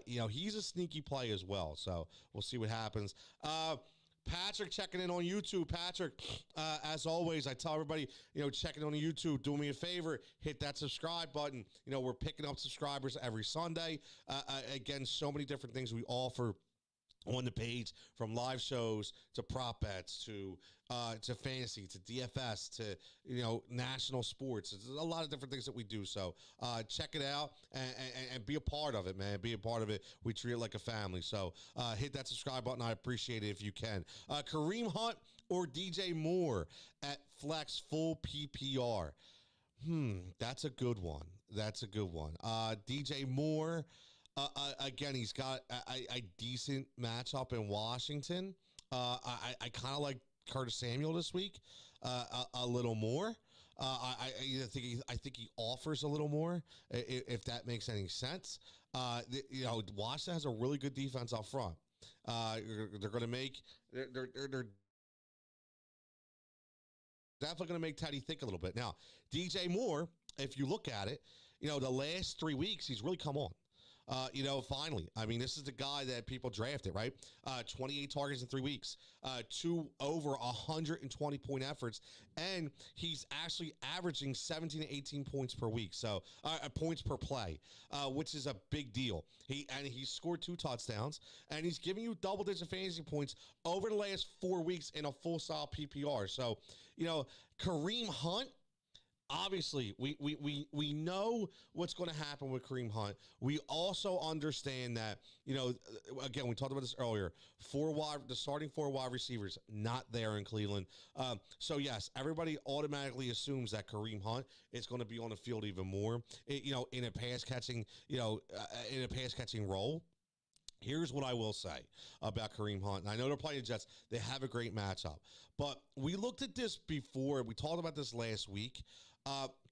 He's a sneaky play as well, so we'll see what happens. Patrick checking in on YouTube. Patrick, as always, I tell everybody, checking on YouTube, do me a favor, hit that subscribe button. We're picking up subscribers every Sunday. Again, so many different things we offer on the page, from live shows to prop bets to fantasy to DFS to national sports. There's a lot of different things that we do. So check it out and be a part of it, man. Be a part of it. We treat it like a family. So hit that subscribe button. I appreciate it if you can. Kareem Hunt or DJ Moore at flex full PPR. That's a good one. DJ Moore. Again, he's got a decent matchup in Washington. I kind of like Curtis Samuel this week a little more. I think he offers a little more, if that makes any sense. Washington has a really good defense up front. They're going to make they're definitely going to make Teddy think a little bit. Now, DJ Moore, if you look at it, the last 3 weeks he's really come on. Finally, I mean, this is the guy that people drafted, right? 28 targets in 3 weeks, 2 over 120 point efforts, and he's actually averaging 17 to 18 points per week. So points per play, which is a big deal. He scored 2 touchdowns, and he's giving you double-digit fantasy points over the last 4 weeks in a full-style PPR. So, Kareem Hunt. Obviously, we know what's going to happen with Kareem Hunt. We also understand that, again, we talked about this earlier, the starting 4 wide receivers not there in Cleveland. So, yes, everybody automatically assumes that Kareem Hunt is going to be on the field even more, in a pass-catching role. Here's what I will say about Kareem Hunt. And I know they're playing the Jets. They have a great matchup. But we looked at this before. We talked about this last week.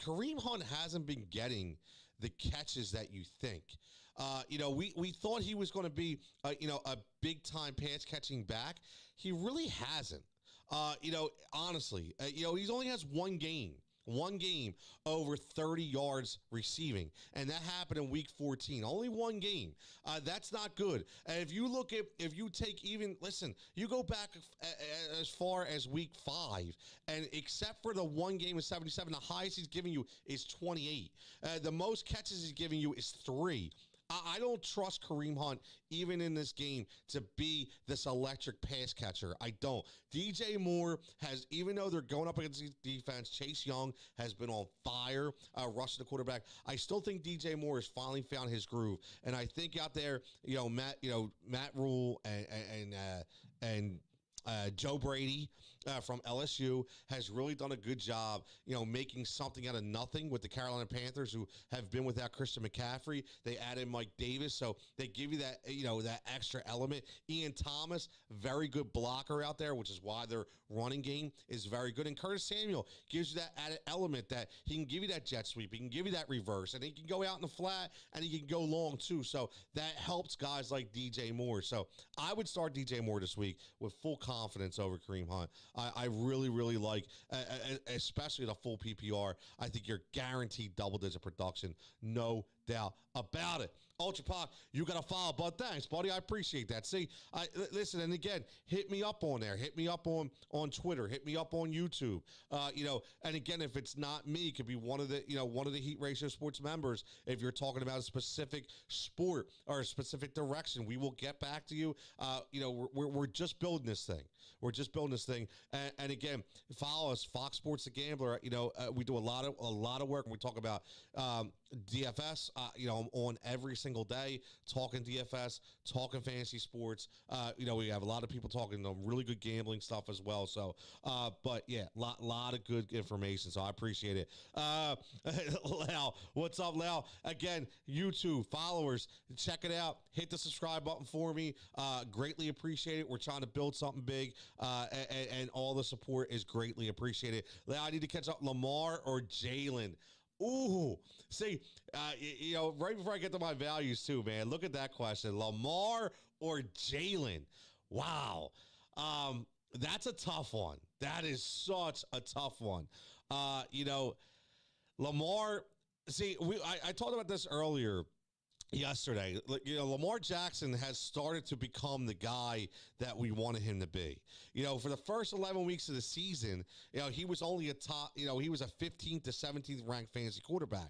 Kareem Hunt hasn't been getting the catches that you think. We thought he was going to be, a big-time pass-catching back. He really hasn't. Honestly, he only has one game over 30 yards receiving, and that happened in week 14. Only one game. That's not good. And if you go back as far as week 5, and except for the one game of 77, the highest he's giving you is 28. The most catches he's giving you is 3. I don't trust Kareem Hunt, even in this game, to be this electric pass catcher. I don't. DJ Moore has, even though they're going up against defense, Chase Young has been on fire, rushing the quarterback. I still think DJ Moore has finally found his groove. And I think out there, Matt Rule and Joe Brady from LSU has really done a good job, making something out of nothing with the Carolina Panthers, who have been without Christian McCaffrey. They added Mike Davis, so they give you that, that extra element. Ian Thomas, very good blocker out there, which is why their running game is very good. And Curtis Samuel gives you that added element that he can give you that jet sweep, he can give you that reverse, and he can go out in the flat, and he can go long too. So that helps guys like DJ Moore. So I would start DJ Moore this week with full confidence over Kareem Hunt. I really, really like, especially the full PPR. I think you're guaranteed double-digit production, no doubt about it. Ultra Pac, you got to follow, bud. Thanks, buddy. I appreciate that. See, listen, and again, hit me up on there. Hit me up on Twitter. Hit me up on YouTube. And again, if it's not me, it could be one of the Heat Ratio Sports members. If you're talking about a specific sport or a specific direction, we will get back to you. We're just building this thing. We're just building this thing. And again, follow us, Fox Sports The Gambler. We do a lot of work, and we talk about DFS, on every single day, talking DFS, talking fantasy sports. We have a lot of people talking really good gambling stuff as well. So, but yeah, lot of good information. So I appreciate it. Lau, what's up, Lau? Again, YouTube followers, check it out. Hit the subscribe button for me. Greatly appreciate it. We're trying to build something big, and all the support is greatly appreciated. Lau, I need to catch up. Lamar or Jalen? Ooh, see, right before I get to my values too, man, look at that question. Lamar or Jalen? Wow. That's a tough one. That is such a tough one. Lamar, see, I talked about this earlier yesterday. Lamar Jackson has started to become the guy that we wanted him to be. For the first 11 weeks of the season, he was only he was a 15th to 17th ranked fantasy quarterback.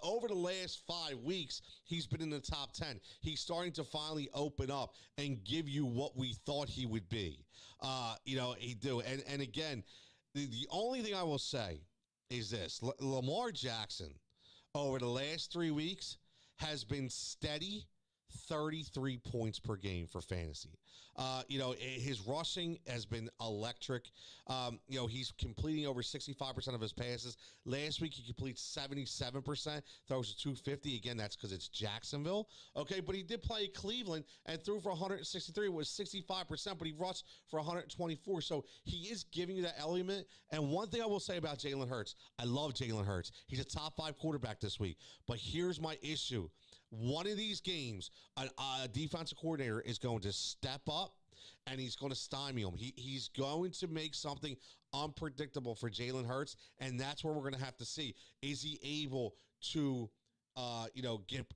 Over the last 5 weeks, he's been in the top 10. He's starting to finally open up and give you what we thought he would be. He do. And again, the only thing I will say is this. Lamar Jackson, over the last 3 weeks, has been steady 33 points per game for fantasy. His rushing has been electric. He's completing over 65% of his passes. Last week, he completes 77%, throws to 250. Again, that's because it's Jacksonville. Okay, but he did play Cleveland and threw for 163. It was 65%, but he rushed for 124. So he is giving you that element. And one thing I will say about Jalen Hurts, I love Jalen Hurts. He's a top 5 quarterback this week. But here's my issue. One of these games, a defensive coordinator is going to step up and he's going to stymie him. He's going to make something unpredictable for Jalen Hurts, and that's where we're going to have to see. Is he able to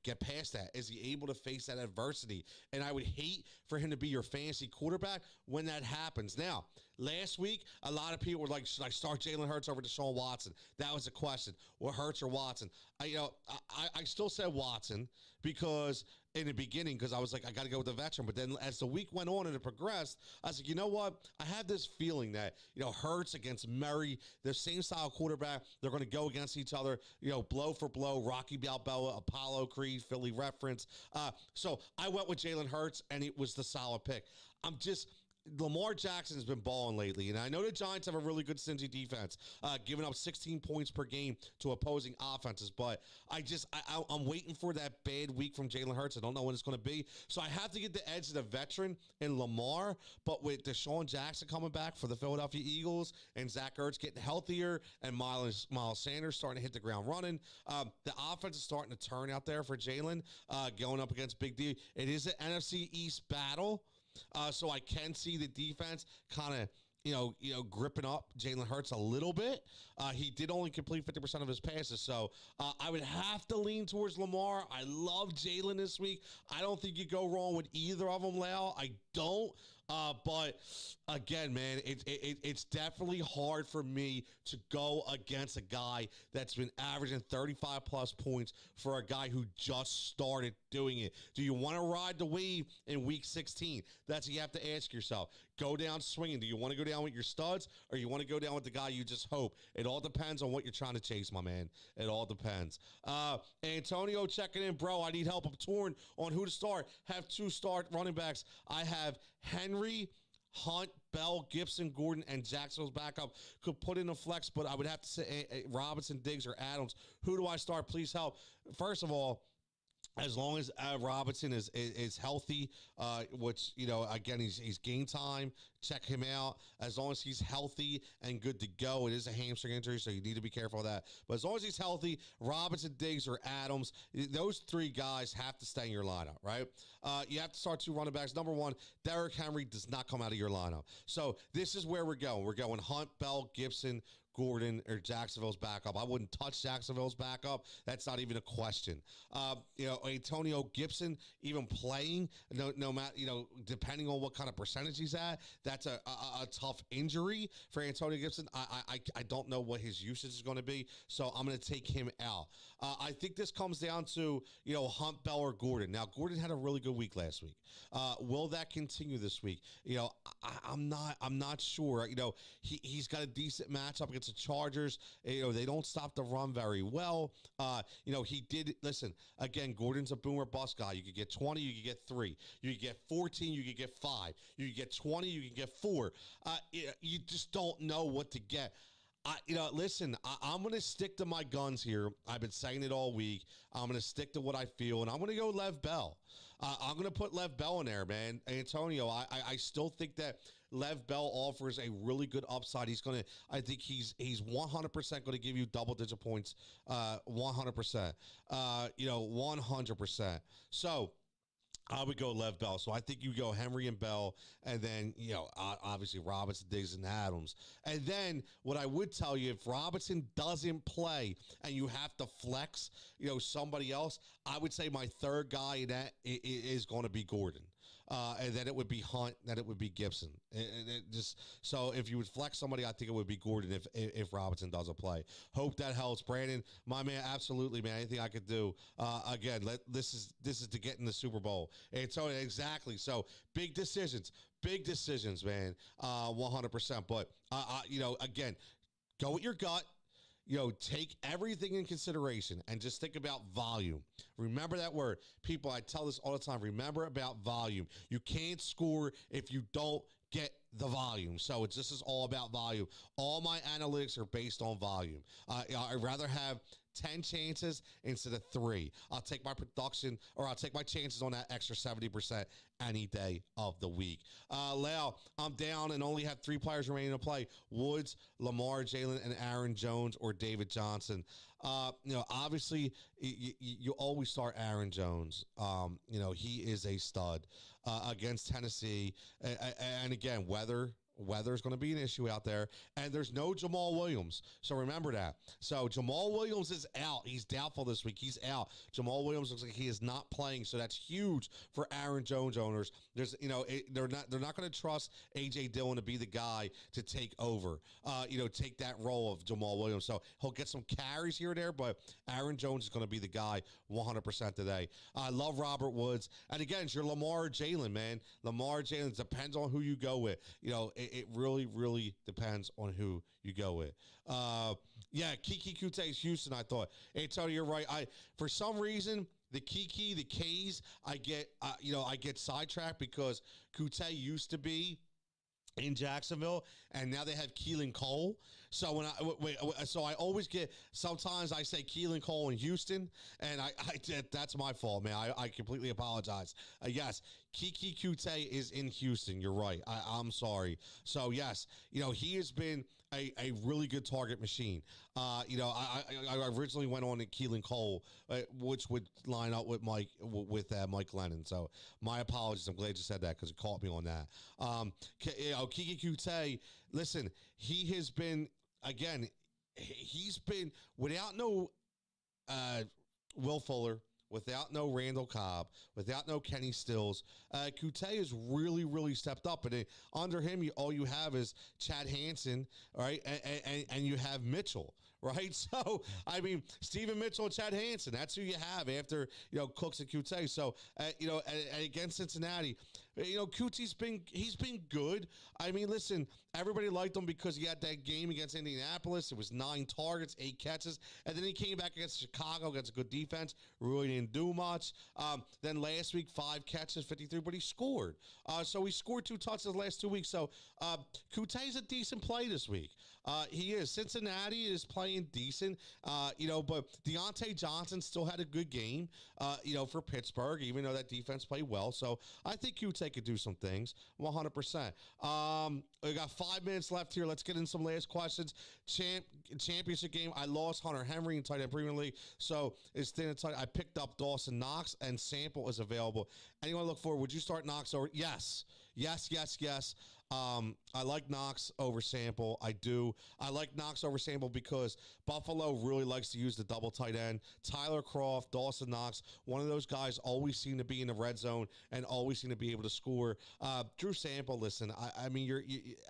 get past that? Is he able to face that adversity? And I would hate for him to be your fantasy quarterback when that happens. Now, last week, a lot of people were like, should I start Jalen Hurts over Deshaun Watson? That was a question. Or Hurts or Watson? I still said Watson because in the beginning, because I was like, I got to go with the veteran. But then as the week went on and it progressed, I was like, you know what? I have this feeling that, Hurts against Murray, the same style quarterback, they're going to go against each other, blow for blow, Rocky Balboa, Apollo Creed, Philly reference. So I went with Jalen Hurts, and it was the solid pick. Lamar Jackson has been balling lately, and I know the Giants have a really good stingy defense, giving up 16 points per game to opposing offenses, but I'm waiting for that bad week from Jalen Hurts. I don't know when it's going to be, so I have to get the edge of the veteran in Lamar, but with Desean Jackson coming back for the Philadelphia Eagles and Zach Ertz getting healthier and Miles Sanders starting to hit the ground running, the offense is starting to turn out there for Jalen, going up against Big D. It is an NFC East battle. So I can see the defense kind of, gripping up Jalen Hurts a little bit. He did only complete 50% of his passes, so I would have to lean towards Lamar. I love Jalen this week. I don't think you go wrong with either of them, Lau. I don't. But again, man, it's definitely hard for me to go against a guy that's been averaging 35 plus points for a guy who just started doing it. Do you want to ride the wave in week 16? That's what you have to ask yourself. Go down swinging. Do you want to go down with your studs, or you want to go down with the guy you just hope? It all depends on what you're trying to chase, my man. It all depends. Antonio checking in, bro. I need help. I'm torn on who to start. Have 2 start running backs. I have Henry, Hunt, Bell, Gibson, Gordon, and Jackson's backup. Could put in a flex, but I would have to say Robinson, Diggs, or Adams. Who do I start? Please help. First of all, as long as Robinson is healthy, which again he's gained time. Check him out. As long as he's healthy and good to go, it is a hamstring injury, so you need to be careful of that. But as long as he's healthy, Robinson, Diggs, or Adams, those three guys have to stay in your lineup, right? You have to start two running backs. Number one, Derrick Henry does not come out of your lineup. So this is where we're going. We're going Hunt, Bell, Gibson, Gordon, or Jacksonville's backup. I wouldn't touch Jacksonville's backup. That's not even a question. Antonio Gibson, even playing, no matter, depending on what kind of percentage he's at, that's a tough injury for Antonio Gibson. I don't know what his usage is going to be, so I'm going to take him out. I think this comes down to, Hunt, Bell, or Gordon. Now, Gordon had a really good week last week. Will that continue this week? I'm not sure. He's got a decent matchup against the Chargers. They don't stop the run very well. He did, listen, again, Gordon's a boomer bust guy. You could get 20, you could get 3. You could get 14, you could get 5. You could get 20, you could get 4. You just don't know what to get. Listen, I'm going to stick to my guns here. I've been saying it all week. I'm going to stick to what I feel, and I'm going to go Lev Bell. I'm going to put Lev Bell in there, man. Antonio, I still think that Lev Bell offers a really good upside. I think he's 100% going to give you double-digit points, 100%. 100%. So I would go Lev Bell. So I think you go Henry and Bell, and then, obviously Robinson, Diggs, and Adams. And then what I would tell you, if Robinson doesn't play and you have to flex, somebody else, I would say my third guy in that is going to be Gordon. And then it would be Hunt, then it would be Gibson. So if you would flex somebody, I think it would be Gordon if Robinson doesn't play. Hope that helps. Brandon, my man, absolutely, man. Anything I could do. Again, this is to get in the Super Bowl. And so exactly. So big decisions, man. 100%. But again, go with your gut. Take everything in consideration and just think about volume. Remember that word. People, I tell this all the time. Remember about volume. You can't score if you don't get the volume. So this is all about volume. All my analytics are based on volume. I'd rather have 10 chances instead of 3. I'll take my production, or I'll take my chances on that extra 70% any day of the week. Leo, I'm down and only have 3 players remaining to play: Woods, Lamar, Jalen, and Aaron Jones, or David Johnson. Obviously, you always start Aaron Jones. He is a stud against Tennessee. And again, weather's going to be an issue out there, and there's no Jamal Williams. So remember that. So Jamal Williams is out. He's doubtful this week. He's out. Jamal Williams looks like he is not playing, so that's huge for Aaron Jones owners. There's, they're not going to trust AJ Dillon to be the guy to take over, take that role of Jamal Williams. So he'll get some carries here and there, but Aaron Jones is going to be the guy 100% today. I love Robert Woods, and again, it's your Lamar or Jalen, man. Lamar, Jalen, depends on who you go with. It really, really depends on who you go with. Kiki Kute's Houston, I thought. Antonio, you're right. For some reason, the K's, I get sidetracked because Kute used to be in Jacksonville, and now they have Keelan Cole. So I always get, sometimes I say Keelan Cole in Houston, and that's my fault, man. I completely apologize. Yes, Kiki Kute is in Houston. You're right. I'm sorry. So yes, he has been a really good target machine. I originally went on to Keelan Cole, which would line up with Mike Lennon. So my apologies. I'm glad you said that because it caught me on that. Kiki Kute, listen, he has been, again, he's been without no Will Fuller, without no Randall Cobb, without no Kenny Stills. Kute has really, really stepped up. And under him, all you have is Chad Hanson, right? And you have Mitchell, right? So, I mean, Steven Mitchell and Chad Hanson, that's who you have after, Cooks and Kute. So, and against Cincinnati, he's been good. I mean, listen, everybody liked him because he had that game against Indianapolis. It was 9 targets, 8 catches, and then he came back against Chicago against a good defense. Really didn't do much. Then last week, 5 catches, 53, but he scored. So he scored 2 touchdowns the last 2 weeks. So Kute's a decent play this week. He is. Cincinnati is playing decent, but Deontay Johnson still had a good game, for Pittsburgh, even though that defense played well. So I think Kute could do some things, 100%. We got 5 minutes left here. Let's get in some last questions. Championship game. I lost Hunter Henry in tight end Premier League, so it's thin and tight. I picked up Dawson Knox, and Sample is available. Anyone look forward? Would you start Knox over? Yes. I like Knox over Sample. I do. I like Knox over Sample because Buffalo really likes to use the double tight end. Tyler Kroft, Dawson Knox, one of those guys always seem to be in the red zone and always seem to be able to score. Drew Sample, listen, I mean,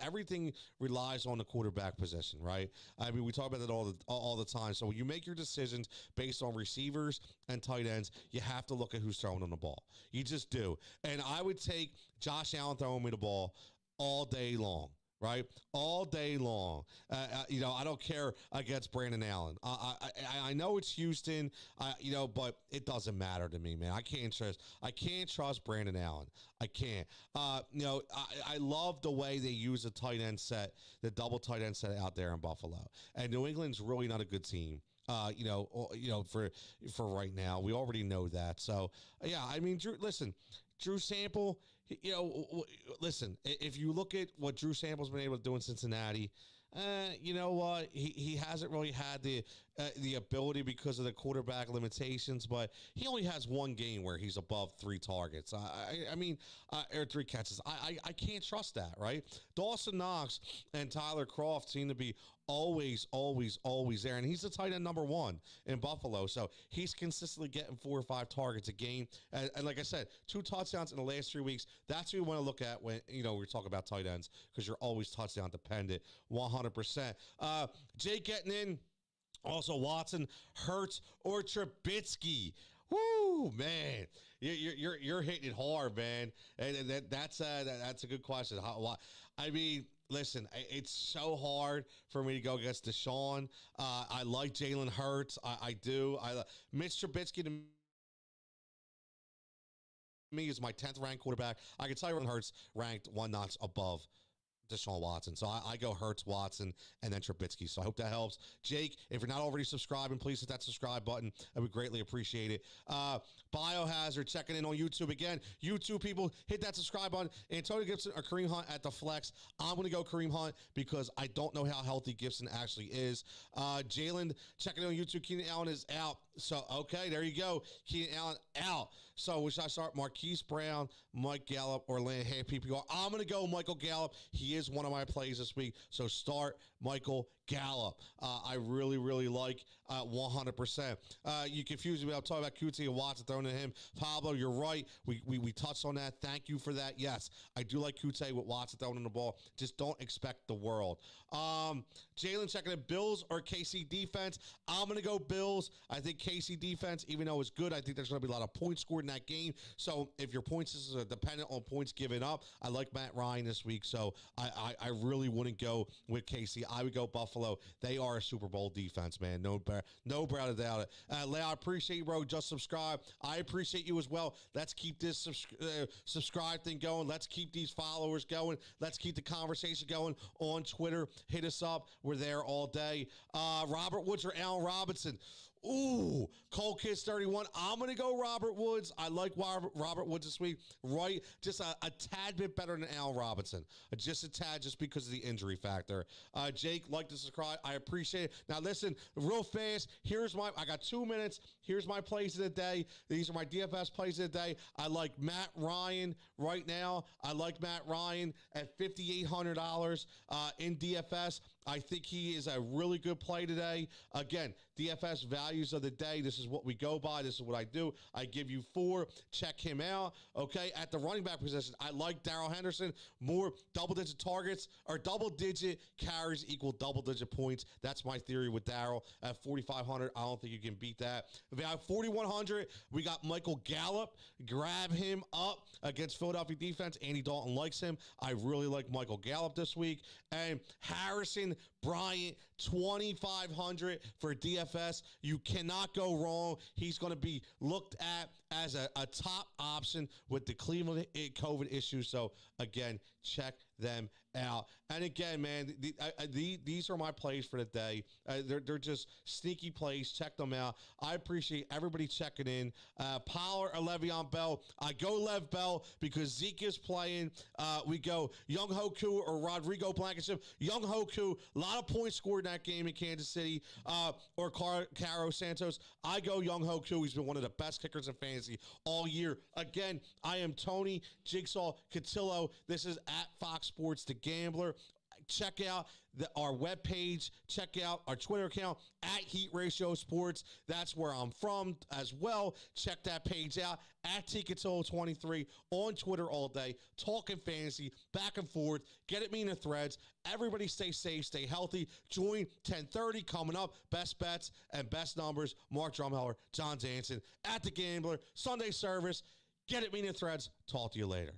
everything relies on the quarterback position, right? I mean, we talk about that all the time. So when you make your decisions based on receivers and tight ends, you have to look at who's throwing on the ball. You just do. And I would take Josh Allen throwing me the ball all day long, right? All day long. I don't care against Brandon Allen. I know it's Houston, but it doesn't matter to me, man. I can't trust Brandon Allen. I can't. I love the way they use the tight end set, the double tight end set out there in Buffalo. And New England's really not a good team. For right now, we already know that. So yeah, I mean, Drew Sample, listen, if you look at what Drew Sample's been able to do in Cincinnati, you know what? He hasn't really had the ability because of the quarterback limitations, but he only has 1 game where he's above 3 targets. Or 3 catches. I can't trust that, right? Dawson Knox and Tyler Kroft seem to be always there, and he's the tight end number 1 in Buffalo, so he's consistently getting 4 or 5 targets a game, and like I said, 2 touchdowns in the last 3 weeks. That's what you want to look at when we talk about tight ends, because you're always touchdown dependent, 100%. Jake getting in. Also, Watson, Hurts, or Trubisky. Woo, man, you're hitting it hard, man, and that's a good question. I mean, listen, it's so hard for me to go against Desean. I like Jalen Hurts. I do. Mitch Trubisky to me is my 10th ranked quarterback. I can tell you Hurts ranked 1 notch above Deshaun Watson. So I go Hurts, Watson, and then Trubisky. So I hope that helps. Jake, if you're not already subscribing, please hit that subscribe button. I would greatly appreciate it. Biohazard checking in on YouTube again. YouTube people, hit that subscribe button. Antonio Gibson or Kareem Hunt at the flex. I'm going to go Kareem Hunt because I don't know how healthy Gibson actually is. Jalen checking in on YouTube. Keenan Allen is out. So, okay, there you go. Keenan Allen out. So, should I start Marquise Brown, Mike Gallup, or Land PPR? I'm going to go Michael Gallup. He is one of my plays this week. So, start Michael Gallup. I really, really like 100%. You confused me. I'm talking about QT and Watson throwing to him. Pablo, you're right. We touched on that. Thank you for that. Yes, I do like QT with Watson throwing in the ball. Just don't expect the world. Jalen checking in Bills or KC defense. I'm going to go Bills. I think KC defense, even though it's good, I think there's going to be a lot of points scored in that game. So if your points is dependent on points given up, I like Matt Ryan this week. So I really wouldn't go with KC. I would go Buffalo. They are a Super Bowl defense, man. No doubt about it. Leo, I appreciate you, bro. Just subscribe. I appreciate you as well. Let's keep this subscribe thing going. Let's keep these followers going. Let's keep the conversation going on Twitter. Hit us up. We're there all day. Robert Woods or Allen Robinson? Ooh, Cold Kids 31. I'm going to go Robert Woods. I like Robert Woods this week. Right? Just a tad bit better than Allen Robinson. Just a tad, just because of the injury factor. Jake, like to subscribe. I appreciate it. Now, listen, real fast. I got 2 minutes. Here's my plays of the day. These are my DFS plays of the day. I like Matt Ryan right now. I like Matt Ryan at $5,800 in DFS. I think he is a really good play today. Again, DFS values of the day. This is what we go by. This is what I do. I give you 4. Check him out. Okay. At the running back position, I like Daryl Henderson. More double-digit targets or double-digit carries equal double-digit points. That's my theory with Daryl. At 4,500, I don't think you can beat that. If you have 4,100, we got Michael Gallup. Grab him up against Philadelphia defense. Andy Dalton likes him. I really like Michael Gallup this week. And Harrison Bryant, 2,500 for DFS. You cannot go wrong. He's going to be looked at as a top option with the Cleveland COVID issue. So, again, check them out. And again, man, these are my plays for the day. They're just sneaky plays. Check them out. I appreciate everybody checking in. Pollard or Le'Veon Bell. I go Lev Bell because Zeke is playing. We go Young Hoku or Rodrigo Blankenship. Young Hoku, a lot of points scored in that game in Kansas City. Or Caro Santos. I go Young Hoku. He's been one of the best kickers in fantasy all year. Again, I am Tony Jigsaw Cotillo. This is at Fox Sports The Gambler. Check out our webpage. Check out our Twitter account at Heat Ratio Sports. That's where I'm from as well. Check that page out at TCotillo23 on Twitter all day. Talking fantasy, back and forth. Get at me in the threads. Everybody stay safe, stay healthy. Join 10:30 coming up. Best bets and best numbers. Mark Drumheller, John Danson at The Gambler. Sunday service. Get at me in the threads. Talk to you later.